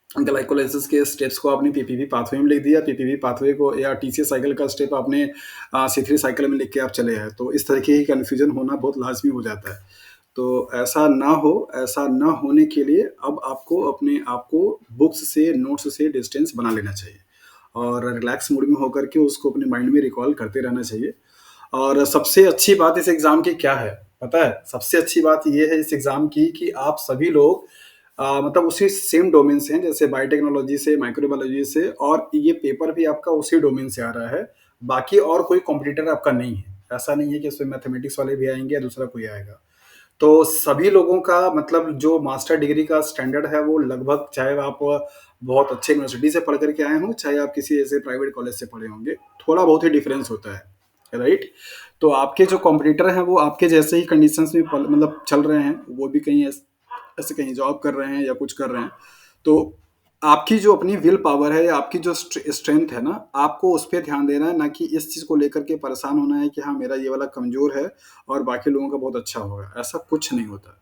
[SPEAKER 2] ग्लाइकोलाइसिस के स्टेप्स को आपने पीपीवी पाथवे में लिख दिया, पीपीवी पाथवे को या टीसीएस साइकिल का स्टेप आपने C3 साइकिल में लिख के आप चले आए, तो इस तरीके की कन्फ्यूजन होना बहुत लाज़मी हो जाता है। तो ऐसा ना हो, ऐसा ना होने के लिए अब आपको अपने आप को बुक्स से, नोट्स से डिस्टेंस बना लेना चाहिए और रिलैक्स मूड में होकर के उसको अपने माइंड में रिकॉल करते रहना चाहिए। और सबसे अच्छी बात इस एग्ज़ाम की क्या है, पता है? सबसे अच्छी बात ये है इस एग्ज़ाम की कि आप सभी लोग मतलब उसी सेम डोमेन से हैं, जैसे बायोटेक्नोलॉजी से, माइक्रोबायोलॉजी से और ये पेपर भी आपका उसी डोमेन से आ रहा है। बाकी और कोई कॉम्पिटिटर आपका नहीं है। ऐसा नहीं है कि इसमें मैथमेटिक्स वाले भी आएँगे या दूसरा कोई आएगा। तो सभी लोगों का मतलब जो मास्टर डिग्री का स्टैंडर्ड है वो लगभग, चाहे आप बहुत अच्छे यूनिवर्सिटी से पढ़ कर के आए हों, चाहे आप किसी ऐसे प्राइवेट कॉलेज से पढ़े होंगे, थोड़ा बहुत ही डिफरेंस होता है, राइट? तो आपके जो कॉम्पिटिटर हैं वो आपके जैसे ही कंडीशंस में मतलब चल रहे हैं, वो भी कहीं ऐसे कहीं जॉब कर रहे हैं या कुछ कर रहे हैं। तो आपकी जो अपनी विल पावर है या आपकी जो स्ट्रेंथ है ना, आपको उस पे ध्यान देना है, ना कि इस चीज़ को लेकर के परेशान होना है कि हाँ, मेरा ये वाला कमज़ोर है और बाकी लोगों का बहुत अच्छा होगा। ऐसा कुछ नहीं होता।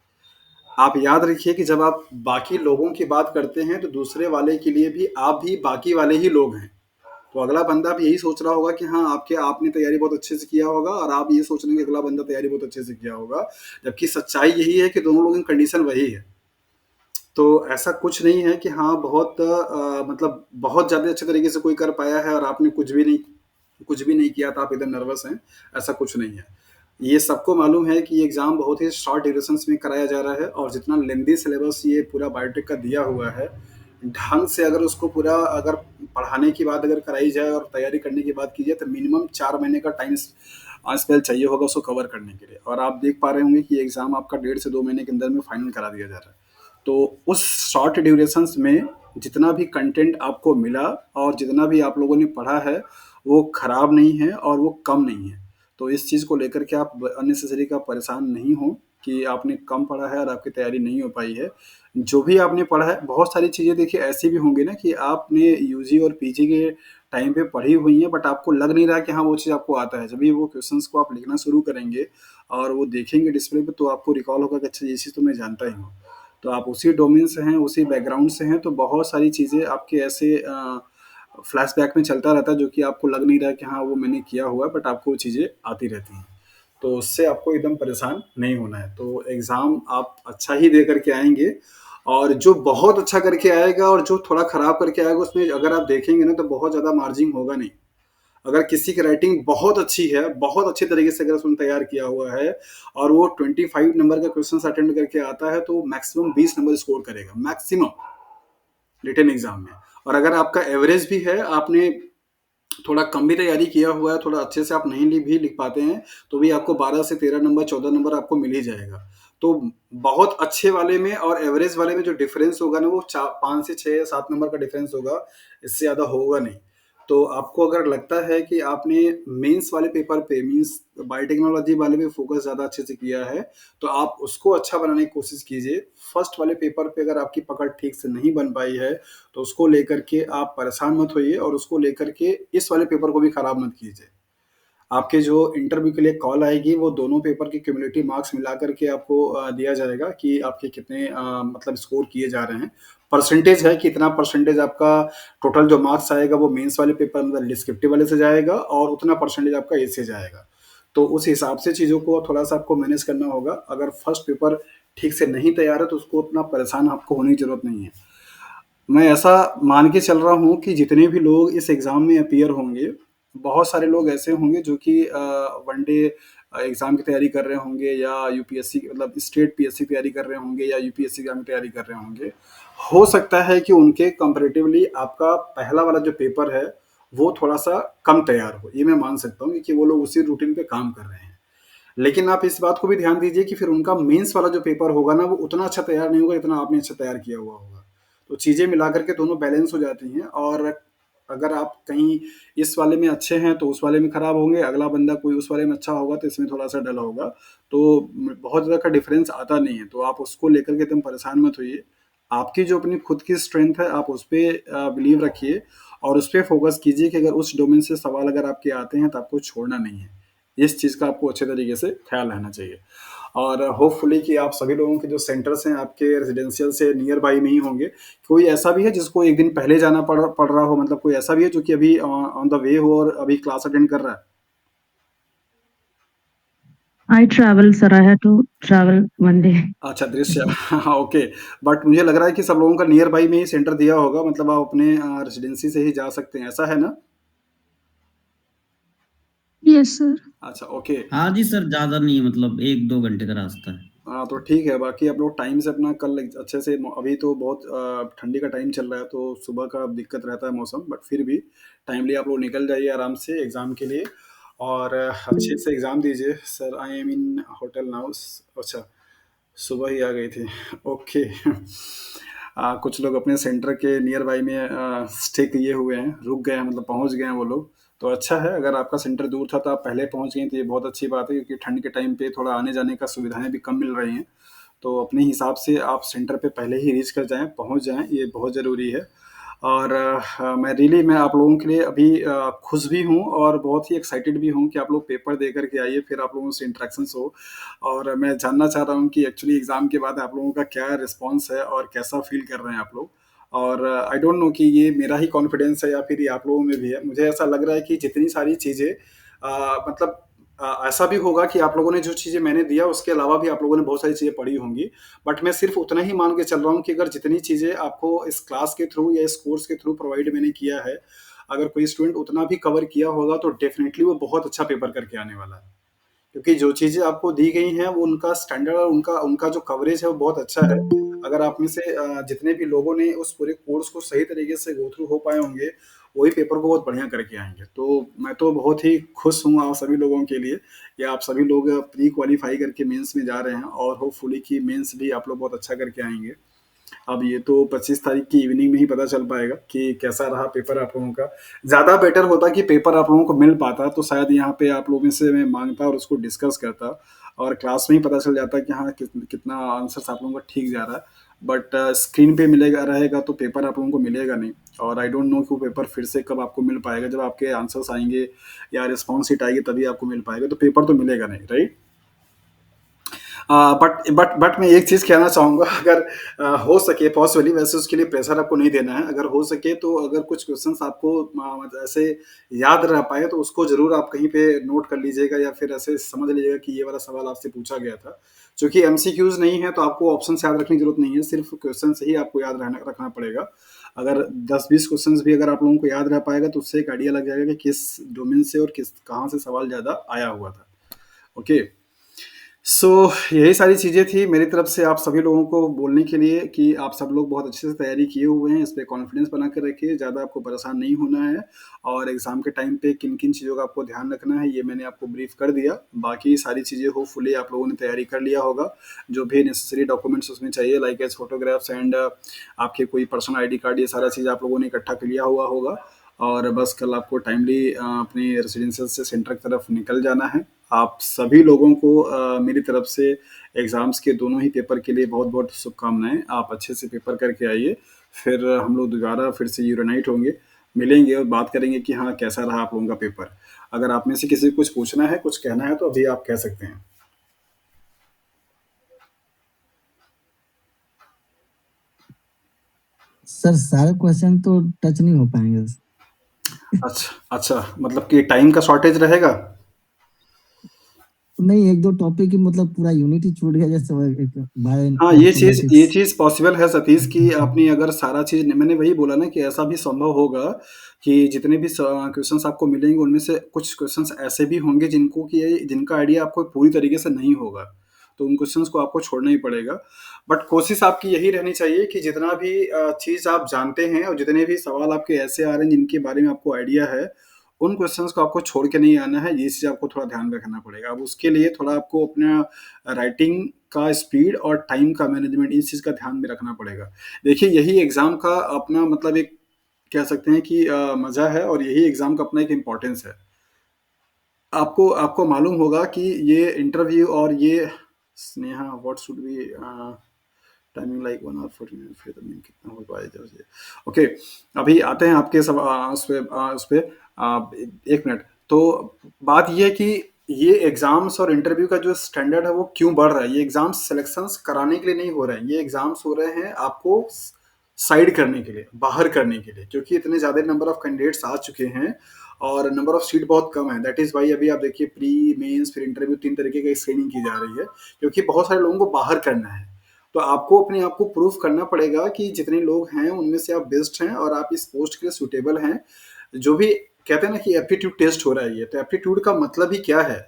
[SPEAKER 2] आप याद रखिए कि जब आप बाकी लोगों की बात करते हैं, तो दूसरे वाले के लिए भी आप भी बाकी वाले ही लोग हैं। तो अगला बंदा भी यही सोच रहा होगा कि हाँ, आपने तैयारी बहुत अच्छे से किया होगा और आप ये सोच रहे हैं कि अगला बंदा तैयारी बहुत अच्छे से किया होगा। जबकि सच्चाई यही है कि दोनों लोगों की कंडीशन वही है। तो ऐसा कुछ नहीं है कि हाँ, बहुत मतलब बहुत ज़्यादा अच्छे तरीके से कोई कर पाया है और आपने कुछ भी नहीं किया था, आप एकदम नर्वस हैं, ऐसा कुछ नहीं है। ये सबको मालूम है कि ये एग्ज़ाम बहुत ही शॉर्ट ड्यूरेशंस में कराया जा रहा है और जितना लेंदी सिलेबस ये पूरा बायोटेक का दिया हुआ है, ढंग से अगर उसको पूरा अगर पढ़ाने की बात अगर कराई जाए और तैयारी करने की बात की जाए, तो मिनिमम 4 महीने का टाइम स्पेल चाहिए होगा उसको कवर करने के लिए और आप देख पा रहे होंगे कि ये एग्ज़ाम आपका 1.5 से 2 महीने के अंदर में फाइनल करा दिया जा रहा है। तो उस शॉर्ट ड्यूरेशंस में जितना भी कंटेंट आपको मिला और जितना भी आप लोगों ने पढ़ा है, वो खराब नहीं है और वो कम नहीं है। तो इस चीज़ को लेकर के आप अननेसेसरी का परेशान नहीं हों कि आपने कम पढ़ा है और आपकी तैयारी नहीं हो पाई है। जो भी आपने पढ़ा है, बहुत सारी चीज़ें देखिए ऐसी भी होंगी ना कि आपने यूजी और पीजी के टाइम पे पढ़ी हुई हैं, बट आपको लग नहीं रहा कि हाँ, वो चीज़ आपको आता है। जब भी वो क्वेश्चंस को आप लिखना शुरू करेंगे और वो देखेंगे डिस्प्ले पे, तो आपको रिकॉल होगा कि अच्छा, ये चीज़ तो मैं जानता ही हूँ। तो आप उसी डोमेन से हैं, उसी बैकग्राउंड से हैं, तो बहुत सारी चीज़ें आपके ऐसे फ्लैशबैक में चलता रहता है जो कि आपको लग नहीं रहा है कि हाँ, वो मैंने किया हुआ है, बट आपको वो चीज़ें आती रहती हैं। तो उससे आपको एकदम परेशान नहीं होना है। तो एग्ज़ाम आप अच्छा ही दे कर के आएँगे और जो बहुत अच्छा करके आएगा और जो थोड़ा खराब करके आएगा, उसमें अगर आप देखेंगे ना, तो बहुत ज़्यादा मार्जिन होगा नहीं। अगर किसी की राइटिंग बहुत अच्छी है, बहुत अच्छे तरीके से अगर उसने तैयार किया हुआ है और वो 25 नंबर का क्वेश्चंस अटेम्प्ट करके आता है, तो वो मैक्सिमम 20 नंबर स्कोर करेगा, मैक्सिमम रिटन एग्ज़ाम में। और अगर आपका एवरेज भी है, आपने थोड़ा कम भी तैयारी किया हुआ है, थोड़ा अच्छे से आप नहीं भी लिख पाते हैं, तो भी आपको 12 से 13 नंबर, 14 नंबर आपको मिल ही जाएगा। तो बहुत अच्छे वाले में और एवरेज वाले में जो डिफ़रेंस होगा ना, वो 5 से 6 या 7 नंबर का डिफ़रेंस होगा, इससे ज़्यादा होगा नहीं। तो आपको अगर लगता है कि आपने मेंस वाले पेपर पे, मीन्स बायोटेक्नोलॉजी वाले में फ़ोकस ज़्यादा अच्छे से किया है, तो आप उसको अच्छा बनाने की कोशिश कीजिए। फर्स्ट वाले पेपर पे अगर आपकी पकड़ ठीक से नहीं बन पाई है, तो उसको लेकर के आप परेशान मत होइए और उसको लेकर के इस वाले पेपर को भी खराब मत कीजिए। आपके जो इंटरव्यू के लिए कॉल आएगी, वो दोनों पेपर के क्यूमुलेटिव मार्क्स मिला करके आपको दिया जाएगा कि आपके कितने मतलब स्कोर किए जा रहे हैं। परसेंटेज है कि इतना परसेंटेज आपका टोटल जो मार्क्स आएगा वो मेंस वाले पेपर मतलब डिस्क्रिप्टिव वाले से जाएगा और उतना परसेंटेज आपका ए से जाएगा। तो उस हिसाब से चीज़ों को थोड़ा-सा आपको मैनेज करना होगा। अगर फर्स्ट पेपर ठीक से नहीं तैयार है तो उसको उतना परेशान आपको होने की ज़रूरत नहीं है। मैं ऐसा मान के चल रहा हूँ कि जितने भी लोग इस एग्ज़ाम में अपीयर होंगे, बहुत सारे लोग ऐसे होंगे जो कि वन डे एग्ज़ाम की तैयारी कर रहे होंगे या यूपीएससी मतलब स्टेट पीएससी की तैयारी कर रहे होंगे या यूपीएससी एग्ज़ाम की तैयारी कर रहे होंगे। हो सकता है कि उनके कंपैरेटिवली आपका पहला वाला जो पेपर है, वो थोड़ा-सा कम तैयार हो। ये मैं मान सकता हूँ क्योंकि वो लोग उसी रूटीन पे काम कर रहे हैं। लेकिन आप इस बात को भी ध्यान दीजिए कि फिर उनका मेंस वाला जो पेपर होगा ना, वो उतना अच्छा तैयार नहीं होगा, जितना आपने अच्छा तैयार किया हुआ होगा। तो चीज़ें मिला कर के दोनों बैलेंस हो जाती हैं और अगर आप कहीं इस वाले में अच्छे हैं, तो उस वाले में खराब होंगे, अगला बंदा कोई उस वाले में अच्छा होगा, तो इसमें थोड़ा-सा डल होगा। तो बहुत ज़्यादा का डिफ़रेंस आता नहीं है, तो आप उसको लेकर के एकदम परेशान मत होइए। आपकी जो अपनी खुद की स्ट्रेंथ है, आप उस पे बिलीव रखिए और उस पे फ़ोकस कीजिए कि अगर उस डोमेन से सवाल अगर आपके आते हैं, तो आपको छोड़ना नहीं है। इस चीज़ का आपको अच्छे तरीके से ख़्याल रहना चाहिए और होपफुली कि आप सभी लोगों के जो सेंटर्स हैं आपके रेजिडेंशियल से नियर बाई में ही होंगे। कोई ऐसा भी है जिसको एक दिन पहले जाना पड़ रहा हो मतलब कोई ऐसा भी है जो कि अभी ऑन द वे हो और अभी क्लास अटेंड कर रहा है?
[SPEAKER 5] I travel, sir. I have to travel one day.
[SPEAKER 2] अच्छा दृश्य हाँ, ओके। बट मुझे लग रहा है कि सब लोगों का नियर बाई में ही सेंटर दिया होगा मतलब आप अपने रेजिडेंसी से ही जा सकते हैं, ऐसा है ना?
[SPEAKER 3] Yes sir.
[SPEAKER 2] अच्छा, ओके।
[SPEAKER 4] हाँ जी सर, ज़्यादा नहीं है, मतलब 1-2 घंटे का रास्ता है।
[SPEAKER 2] हाँ, तो ठीक है, बाकी आप लोग टाइम से अपना कल अच्छे से अभी तो बहुत ठंडी का टाइम चल रहा है, तो सुबह का दिक्कत रहता है मौसम, बट फिर भी टाइमली आप लोग निकल जाइए आराम से एग्ज़ाम के लिए और अच्छे से एग्ज़ाम दीजिए। Sir I am in hotel now अच्छा, सुबह ही आ गई थी। ओके। कुछ लोग अपने सेंटर के नियर बाई में स्टे किए हुए हैं, रुक गए हैं मतलब पहुँच गए हैं वो लोग। तो अच्छा है अगर आपका सेंटर दूर था तो आप पहले पहुँच गए तो ये बहुत अच्छी बात है क्योंकि ठंड के टाइम पे थोड़ा आने-जाने का सुविधाएँ भी कम मिल रही हैं। तो अपने हिसाब से आप सेंटर पे पहले ही रीच कर जाएँ, पहुँच जाएँ, ये बहुत ज़रूरी है। और मैं आप लोगों के लिए अभी खुश भी हूँ और बहुत ही एक्साइटेड भी हूँ कि आप लोग पेपर दे कर के आइए, फिर आप लोगों से इंटरेक्शंस हो और मैं जानना चाह रहा हूँ कि एक्चुअली एग्ज़ाम के बाद आप लोगों का क्या रिस्पॉन्स है और कैसा फ़ील कर रहे हैं आप लोग। और आई डोंट नो कि ये मेरा ही कॉन्फिडेंस है या फिर ये आप लोगों में भी है। मुझे ऐसा लग रहा है कि जितनी सारी चीज़ें मतलब ऐसा भी होगा कि आप लोगों ने जो चीज़ें मैंने दिया उसके अलावा भी आप लोगों ने बहुत सारी चीज़ें पढ़ी होंगी। बट मैं सिर्फ़ उतना ही मान के चल रहा हूँ कि अगर जितनी चीज़ें आपको इस क्लास के थ्रू या इस कोर्स के थ्रू प्रोवाइड मैंने किया है, अगर कोई स्टूडेंट उतना भी कवर किया होगा तो डेफ़िनिटली वो बहुत अच्छा पेपर करके आने वाला है। क्योंकि जो चीज़ें आपको दी गई हैं वो उनका स्टैंडर्ड और उनका उनका जो कवरेज है वो बहुत अच्छा है। अगर आप में से जितने भी लोगों ने उस पूरे कोर्स को सही तरीके से गो थ्रू हो पाए होंगे, वही पेपर को बहुत बढ़िया करके आएँगे। तो मैं तो बहुत ही खुश हूँ आप सभी लोगों के लिए कि आप सभी लोग प्री क्वालीफाई करके मेंस में जा रहे हैं और होपफुली कि मेंस भी आप लोग बहुत अच्छा करके आएँगे। अब ये तो 25 तारीख की इवनिंग में ही पता चल पाएगा कि कैसा रहा पेपर आप लोगों का। ज़्यादा बेटर होता कि पेपर आप लोगों को मिल पाता तो शायद यहाँ पे आप लोगों से मैं माँगता और उसको डिस्कस करता और क्लास में ही पता चल जाता कि हाँ, कितना आंसर्स आप लोगों का ठीक जा रहा है। बट स्क्रीन पे मिलेगा रहेगा तो पेपर आप लोगों को मिलेगा नहीं और आई डोंट नो कि वो पेपर फिर से कब आपको मिल पाएगा। जब आपके आंसर्स आएँगे या रिस्पॉन्स शीट आएगी तभी आपको मिल पाएगा, तो पेपर तो मिलेगा नहीं, राइट? बट मैं एक चीज़ कहना चाहूँगा अगर हो सके पॉसिबली वैसे उसके लिए प्रेशर आपको नहीं देना है। अगर हो सके तो अगर कुछ क्वेश्चंस आपको मतलब ऐसे याद रह पाए तो उसको ज़रूर आप कहीं पे नोट कर लीजिएगा या फिर ऐसे समझ लीजिएगा कि ये वाला सवाल आपसे पूछा गया था। चूँकि एमसीक्यूज़ नहीं है तो आपको ऑप्शंस याद रखने की ज़रूरत नहीं है, सिर्फ़ क्वेश्चंस ही आपको याद रखना पड़ेगा। अगर 10-20 क्वेश्चंस भी अगर आप लोगों को याद रह पाएगा तो उससे एक आइडिया लग जाएगा कि किस डोमेन से और कहाँ से सवाल ज़्यादा आया हुआ था। ओके। सो यही सारी चीज़ें थी मेरी तरफ से आप सभी लोगों को बोलने के लिए कि आप सब लोग बहुत अच्छे से तैयारी किए हुए हैं, इस पे कॉन्फिडेंस बना के रखिए, ज़्यादा आपको परेशान नहीं होना है और एग्ज़ाम के टाइम पे किन-किन चीज़ों का आपको ध्यान रखना है, ये मैंने आपको ब्रीफ़ कर दिया। बाकी सारी चीज़ें होपफुली आप लोगों ने तैयारी कर लिया होगा, जो भी नेसेसरी डॉक्यूमेंट्स उसमें चाहिए लाइक एज़ फोटोग्राफ्स एंड आपके कोई पर्सनल आईडी कार्ड, ये सारा चीज़ आप लोगों ने इकट्ठा कर लिया हुआ होगा और बस कल आपको टाइमली अपने रेसिडेंशियल से सेंटर की तरफ निकल जाना है। आप सभी लोगों को मेरी तरफ से एग्ज़ाम्स के दोनों ही पेपर के लिए बहुत-बहुत शुभकामनाएँ। आप अच्छे से पेपर करके आइए, फिर हम लोग दोबारा फिर से यूनाइट होंगे। मिलेंगे और बात करेंगे कि हाँ कैसा रहा आप लोगों का पेपर। अगर आप में से किसी को कुछ पूछना है, कुछ कहना है तो अभी आप कह सकते हैं।
[SPEAKER 6] सर सारे क्वेश्चन तो टच नहीं हो पाएंगे।
[SPEAKER 2] अच्छा, मतलब कि टाइम का शॉर्टेज रहेगा?
[SPEAKER 6] नहीं, एक दो टॉपिक ही मतलब पूरा यूनिट ही छूट गया, जैसे
[SPEAKER 2] हाँ, ये चीज़ पॉसिबल है सतीश कि आपने अगर सारा चीज़, मैंने वही बोला ना कि ऐसा भी संभव होगा कि जितने भी क्वेश्चंस आपको मिलेंगे उनमें से कुछ क्वेश्चंस ऐसे भी होंगे जिनका आइडिया आपको पूरी तरीके से नहीं होगा, तो उन क्वेश्चंस को आपको छोड़ना ही पड़ेगा। बट कोशिश आपकी यही रहनी चाहिए कि जितना भी चीज़ आप जानते हैं और जितने भी सवाल आपके ऐसे आ रहे हैं जिनके बारे में आपको आइडिया है, उन क्वेश्चंस को आपको छोड़ के नहीं आना है। ये चीज़ आपको थोड़ा ध्यान रखना पड़ेगा। अब उसके लिए थोड़ा आपको अपना राइटिंग का स्पीड और टाइम का मैनेजमेंट, इस चीज़ का ध्यान में रखना पड़ेगा। देखिए, यही एग्ज़ाम का अपना मतलब एक कह सकते हैं कि मज़ा है और यही एग्ज़ाम का अपना एक इम्पोर्टेंस है। आपको आपको मालूम होगा कि ये इंटरव्यू और ये Sneha what should be timing like 1 hour 40 minute, फिर तो मीन कितना हो पाएगा ये। ओके, अभी आते हैं आपके सब उस पे 1 मिनट। तो बात ये है कि ये एग्ज़ाम्स और इंटरव्यू का जो स्टैंडर्ड है वो क्यों बढ़ रहा है? ये एग्ज़ाम्स सिलेक्शंस कराने के लिए नहीं हो रहे हैं, ये एग्ज़ाम्स हो रहे हैं आपको साइड करने के लिए, बाहर करने के लिए, क्योंकि इतने ज़्यादा नंबर ऑफ कैंडिडेट्स आ चुके हैं और नंबर ऑफ सीट बहुत कम है। दैट इज़ वाई अभी आप देखिए प्री, मेंस फिर इंटरव्यू 3 तरीके की स्क्रीनिंग की जा रही है, क्योंकि बहुत सारे लोगों को बाहर करना है। तो आपको अपने आप को प्रूफ करना पड़ेगा कि जितने लोग हैं उनमें से आप बेस्ट हैं और आप इस पोस्ट के लिए सूटेबल हैं। जो भी कहते हैं ना कि एप्टीट्यूड टेस्ट हो रहा है ये, तो एप्टीट्यूड का मतलब ही क्या है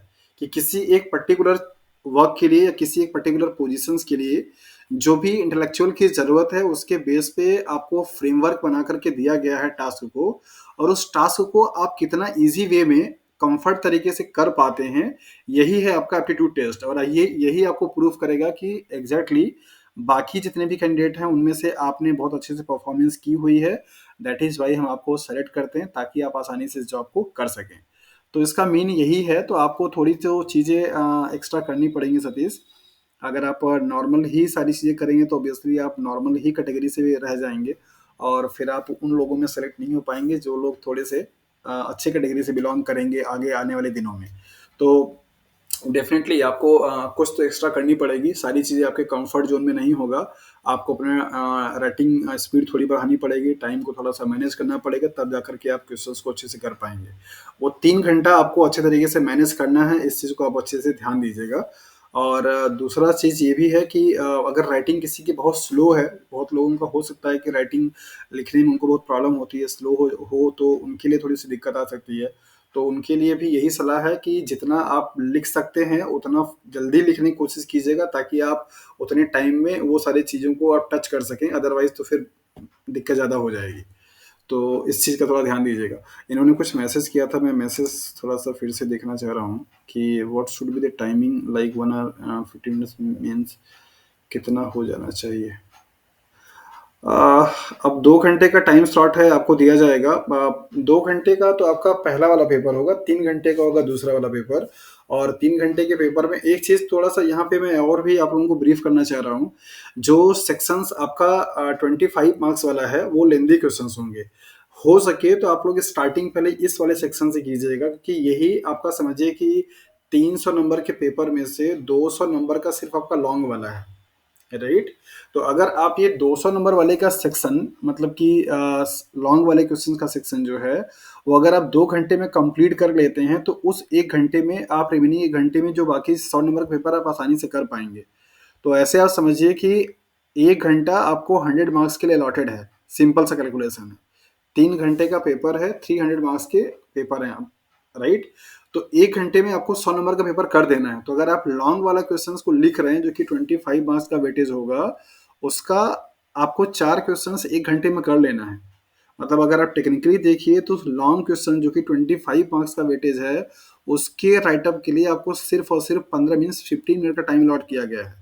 [SPEAKER 2] कि किसी एक पर्टिकुलर वर्क के लिए या किसी एक पर्टिकुलर पोजीशंस के लिए जो भी इंटेलेक्चुअल की ज़रूरत है उसके बेस पे आपको फ्रेमवर्क बना करके दिया गया है टास्क को, और उस टास्क को आप कितना ईज़ी वे में कंफर्ट तरीके से कर पाते हैं, यही है आपका एप्टीट्यूड टेस्ट। और ये यही आपको प्रूफ करेगा कि एग्जैक्टली बाकी जितने भी कैंडिडेट हैं उनमें से आपने बहुत अच्छे से परफॉर्मेंस की हुई है। दैट इज़ वाई हम आपको सेलेक्ट करते हैं ताकि आप आसानी से इस जॉब को कर सकें। तो इसका मीन यही है। तो आपको थोड़ी तो चीज़ें एक्स्ट्रा करनी पड़ेंगी सतीश। अगर आप नॉर्मल ही सारी चीज़ें करेंगे तो ऑब्वियसली आप नॉर्मल ही कैटेगरी से भी रह जाएंगे और फिर आप उन लोगों में सेलेक्ट नहीं हो पाएंगे जो लोग थोड़े से अच्छे कैटेगरी से बिलोंग करेंगे आगे आने वाले दिनों में। तो डेफिनेटली आपको कुछ तो एक्स्ट्रा करनी पड़ेगी। सारी चीज़ें आपके कंफर्ट जोन में नहीं होगा। आपको अपना राइटिंग स्पीड थोड़ी बढ़ानी पड़ेगी, टाइम को थोड़ा सा मैनेज करना पड़ेगा, तब जाकर के आप क्वेश्चंस को अच्छे से कर पाएंगे। वो 3 घंटा आपको अच्छे तरीके से मैनेज करना है, इस चीज़ को आप अच्छे से ध्यान दीजिएगा। और दूसरा चीज़ ये भी है कि अगर राइटिंग किसी की बहुत स्लो है, बहुत लोगों का हो सकता है कि राइटिंग लिखने में उनको बहुत प्रॉब्लम होती है, स्लो हो तो उनके लिए थोड़ी सी दिक्कत आ सकती है। तो उनके लिए भी यही सलाह है कि जितना आप लिख सकते हैं उतना जल्दी लिखने की कोशिश कीजिएगा ताकि आप उतने टाइम में वो सारी चीज़ों को आप टच कर सकें, अदरवाइज तो फिर दिक्कत ज़्यादा हो जाएगी। तो इस चीज़ का थोड़ा ध्यान दीजिएगा। इन्होंने कुछ मैसेज किया था, मैं मैसेज थोड़ा सा फिर से देखना चाह रहा हूँ कि what should be the timing like 1 hour 15 minutes means कितना हो जाना चाहिए। अब 2 घंटे का टाइम स्लॉट है, आपको दिया जाएगा। 2 घंटे का तो आपका पहला वाला पेपर होगा, 3 घंटे का होगा दूसरा वाला पेपर। और 3 घंटे के पेपर में एक चीज़ थोड़ा-सा यहाँ पे मैं और भी आप लोगों को ब्रीफ करना चाह रहा हूँ। जो सेक्शंस आपका 25 मार्क्स वाला है, वो लेंथी क्वेश्चंस होंगे। हो सके तो आप लोग स्टार्टिंग पहले इस वाले सेक्शन से कीजिएगा, क्योंकि यही आपका समझिए कि 300 नंबर के पेपर में से 200 नंबर का सिर्फ़ आपका लॉन्ग वाला है। राइट। तो अगर आप ये 200 नंबर वाले का सेक्शन मतलब कि लॉन्ग वाले क्वेश्चन का सेक्शन जो है वो अगर आप 2 घंटे में कंप्लीट कर लेते हैं तो उस 1 घंटे में आप रिमेनिंग 1 घंटे में जो बाकी 100 नंबर का पेपर आप आसानी से कर पाएंगे। तो ऐसे आप समझिए कि 1 घंटा आपको 100 मार्क्स के लिए अलॉटेड है। सिंपल सा कैलकुलेशन है। 3 घंटे का पेपर है, 300 मार्क्स के पेपर हैं, राइट। तो 1 घंटे में आपको 100 नंबर का पेपर कर देना है। तो अगर आप लॉन्ग वाला क्वेश्चंस को लिख रहे हैं जो कि 25 मार्क्स का वेटेज होगा, उसका आपको 4 क्वेश्चंस 1 घंटे में कर लेना है। मतलब अगर आप टेक्निकली देखिए तो लॉन्ग क्वेश्चन जो कि 25 मार्क्स का वेटेज है, उसके राइटअप के लिए आपको सिर्फ और सिर्फ 15 मिनट 15 मिनट का टाइम अलॉट किया गया है।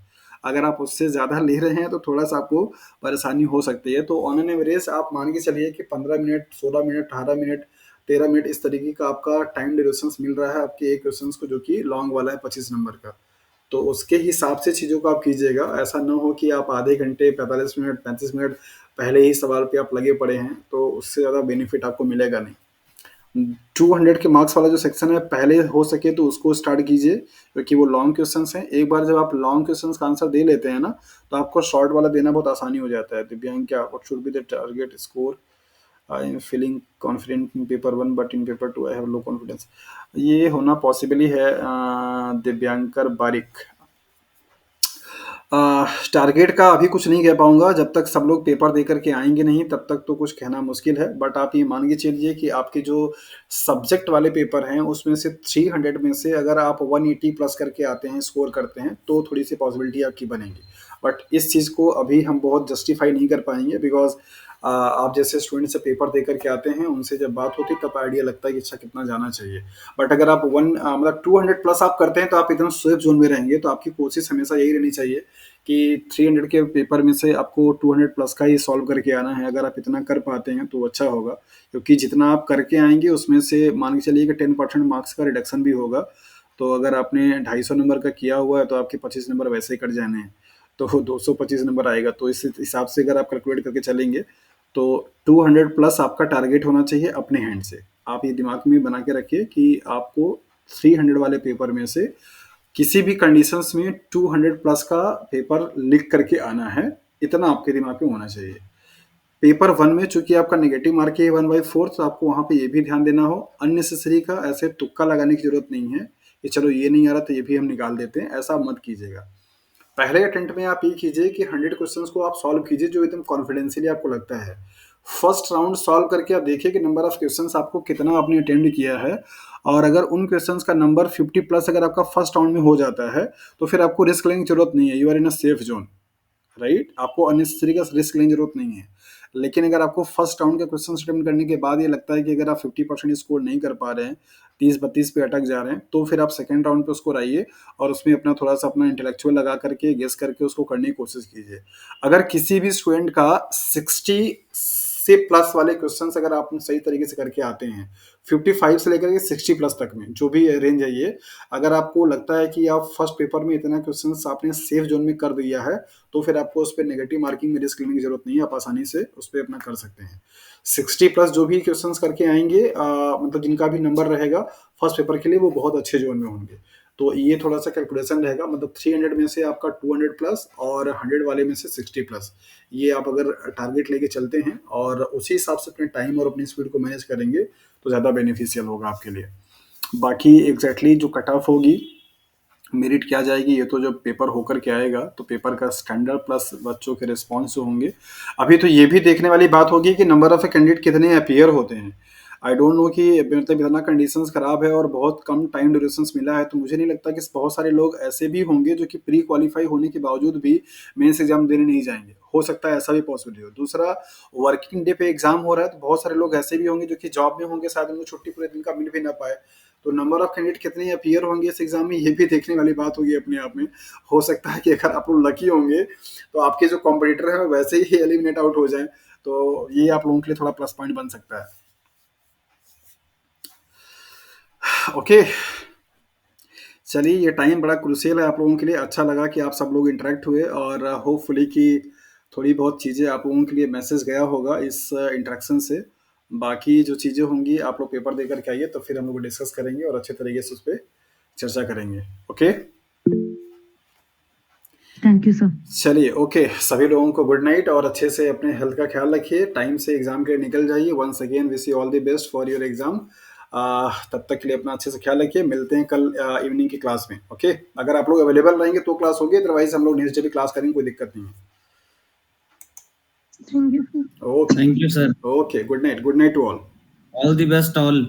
[SPEAKER 2] अगर आप उससे ज़्यादा ले रहे हैं तो थोड़ा-सा आपको परेशानी हो सकती है। तो ऑन एन एवरेज आप मान के चलिए कि 15 मिनट, 16 मिनट, 18 मिनट, 13 मिनट इस तरीके का आपका टाइम ड्यूरेशंस मिल रहा है आपके एक क्वेश्चंस को, जो कि लॉन्ग वाला है 25 नंबर का। तो उसके हिसाब से चीज़ों को आप कीजिएगा। ऐसा ना हो कि आप आधे घंटे, 45 मिनट, 35 मिनट पहले ही सवाल पे आप लगे पड़े हैं, तो उससे ज़्यादा बेनिफिट आपको मिलेगा नहीं। 200 के मार्क्स वाला जो सेक्शन है, पहले हो सके तो उसको स्टार्ट कीजिए, क्योंकि वो लॉन्ग क्वेश्चंस हैं। एक बार जब आप लॉन्ग क्वेश्चंस का आंसर दे लेते हैं ना, तो आपको शॉर्ट वाला देना बहुत आसानी हो जाता है। दिव्यांग, क्या what should be the target score? I am feeling confident in paper 1 but in paper 2 I have low confidence. ये होना पॉसिबल ही है दिव्यांकर बारिक। टारगेट का अभी कुछ नहीं कह पाऊंगा, जब तक सब लोग पेपर दे करके आएंगे नहीं तब तक तो कुछ कहना मुश्किल है। बट आप ये मान के चलिए कि आपके जो सब्जेक्ट वाले पेपर हैं उसमें से 300 में से अगर आप 180 प्लस करके आते हैं, स्कोर करते हैं, तो थोड़ी सी पॉसिबिलिटी आपकी बनेगी। बट इस चीज़ को अभी हम बहुत जस्टिफाई नहीं कर पाएंगे, बिकॉज आप जैसे स्टूडेंट से पेपर दे करके आते हैं, उनसे जब बात होती है तब आइडिया लगता है कि अच्छा कितना जाना चाहिए। बट अगर आप मतलब 200 प्लस आप करते हैं तो आप एकदम सेफ जोन में रहेंगे। तो आपकी कोशिश हमेशा यही रहनी चाहिए कि 300 के पेपर में से आपको 200 प्लस का ही सॉल्व करके आना है। अगर आप इतना कर पाते हैं तो अच्छा होगा, क्योंकि जितना आप करके आएंगे उसमें से मान के चलिए कि 10% मार्क्स का रिडक्शन भी होगा। तो अगर आपने 250 नंबर का किया हुआ है तो आपके 25 नंबर वैसे ही कट जाने हैं, तो 225 नंबर आएगा। तो इस हिसाब से अगर आप कैलकुलेट करके चलेंगे तो 200 प्लस आपका टारगेट होना चाहिए अपने हैंड से। आप ये दिमाग में बना के रखिए कि आपको 300 वाले पेपर में से किसी भी कंडीशंस में 200 प्लस का पेपर लिख करके आना है, इतना आपके दिमाग में होना चाहिए। पेपर 1 में चूंकि आपका नेगेटिव मार्क है 1/4, तो आपको वहाँ पे ये भी ध्यान देना हो, अननेसेसरी का ऐसे तुक्का लगाने की जरूरत नहीं है कि चलो ये नहीं आ रहा तो ये भी हम निकाल देते हैं, ऐसा मत कीजिएगा। पहले अटेम्प्ट में आप ये कीजिए कि 100 क्वेश्चंस को आप सॉल्व कीजिए जो एकदम कॉन्फिडेंशियली आपको लगता है। फर्स्ट राउंड सॉल्व करके आप देखिए कि नंबर ऑफ क्वेश्चंस आपको कितना आपने अटेम्प्ट किया है, और अगर उन क्वेश्चंस का नंबर 50 प्लस अगर आपका फर्स्ट राउंड में हो जाता है तो फिर आपको रिस्क लेने की जरूरत नहीं है। You are in a safe zone, right? आपको अननेसेसरी का रिस्क लेने की जरूरत नहीं है। लेकिन अगर आपको फर्स्ट राउंड का क्वेश्चन अटेम्प्ट करने के बाद ये लगता है कि अगर आप 50% स्कोर नहीं कर पा रहे हैं, 30-32 पे अटक जा रहे हैं, तो फिर आप सेकंड राउंड पे उसको आइए और उसमें अपना थोड़ा सा अपना इंटेलेक्चुअल लगा करके गेस करके उसको करने की कोशिश कीजिए। अगर किसी भी स्टूडेंट का 60 से प्लस वाले क्वेश्चंस अगर आप सही तरीके से करके आते हैं, 55 से लेकर के 60 प्लस तक में जो भी रेंज है ये, अगर आपको लगता है कि आप फर्स्ट पेपर में इतना क्वेश्चंस आपने सेफ जोन में कर दिया है, तो फिर आपको उस पर नेगेटिव मार्किंग में रिस्क लेने की जरूरत नहीं है, आप आसानी से उस पर अपना कर सकते हैं। 60 प्लस जो भी क्वेश्चंस करके आएंगे, मतलब जिनका भी नंबर रहेगा फर्स्ट पेपर के लिए, वो बहुत अच्छे जोन में होंगे। तो ये थोड़ा सा कैलकुलेशन रहेगा, मतलब 300 में से आपका 200 प्लस और 100 वाले में से 60 प्लस, ये आप अगर टारगेट लेके चलते हैं और उसी हिसाब से अपने टाइम और अपनी स्पीड को मैनेज करेंगे तो ज़्यादा बेनिफिशियल होगा आपके लिए। बाकी एग्जैक्टली जो कट ऑफ होगी, मेरिट क्या जाएगी, ये तो जब पेपर होकर के आएगा तो पेपर का स्टैंडर्ड प्लस बच्चों के रिस्पॉन्स जो होंगे। अभी तो ये भी देखने वाली बात होगी कि नंबर ऑफ कैंडिडेट कितने अपीयर होते हैं। आई डोंट नो कि मतलब इतना कंडीशंस खराब है और बहुत कम टाइम ड्यूरेशंस मिला है, तो मुझे नहीं लगता कि बहुत सारे लोग ऐसे भी होंगे जो कि प्री क्वालिफाई होने के बावजूद भी मेंस एग्जाम देने नहीं जाएंगे। हो सकता है ऐसा भी पॉसिबल हो। दूसरा, वर्किंग डे पे एग्जाम हो रहा है, तो बहुत सारे लोग ऐसे भी होंगे जो कि जॉब में होंगे, शायद उनको छुट्टी पूरे दिन का मिल भी ना पाए। तो नंबर ऑफ कैंडिडेट कितने अपीयर होंगे इस एग्जाम में, ये भी देखने वाली बात होगी अपने आप में। हो सकता है कि अगर आप लोग लकी होंगे तो आपके जो कॉम्पिटिटर है वैसे ही एलिमिनेट आउट हो जाए, तो ये आप लोगों के लिए थोड़ा प्लस पॉइंट बन सकता है। ओके, चलिए, ये टाइम बड़ा क्रूशियल है आप लोगों के लिए। अच्छा लगा कि आप सब लोग इंटरेक्ट हुए, और होपफुली कि थोड़ी बहुत चीज़ें आप लोगों के लिए मैसेज गया होगा इस इंटरेक्शन से। बाकी जो चीज़ें होंगी आप लोग पेपर दे करके आइए, तो फिर हम लोग डिस्कस करेंगे और अच्छे तरीके से उस पर चर्चा करेंगे। Okay,
[SPEAKER 5] thank you sir.
[SPEAKER 2] चलिए, ओके, सभी लोगों को गुड नाइट, और अच्छे से अपने हेल्थ का ख्याल रखिए, टाइम से एग्जाम के लिए निकल जाइए। Once again wish you all the best for your exam. तब तक के लिए अपना अच्छे से ख्याल रखिए। मिलते हैं कल इवनिंग की क्लास में। ओके, अगर आप लोग अवेलेबल रहेंगे तो क्लास होगी, अदरवाइज हम लोग नेक्स्ट डे भी क्लास करेंगे, कोई दिक्कत नहीं है।
[SPEAKER 3] Thank you sir.
[SPEAKER 2] Okay,
[SPEAKER 4] thank you sir.
[SPEAKER 2] Okay, good night to all.
[SPEAKER 4] All the best all.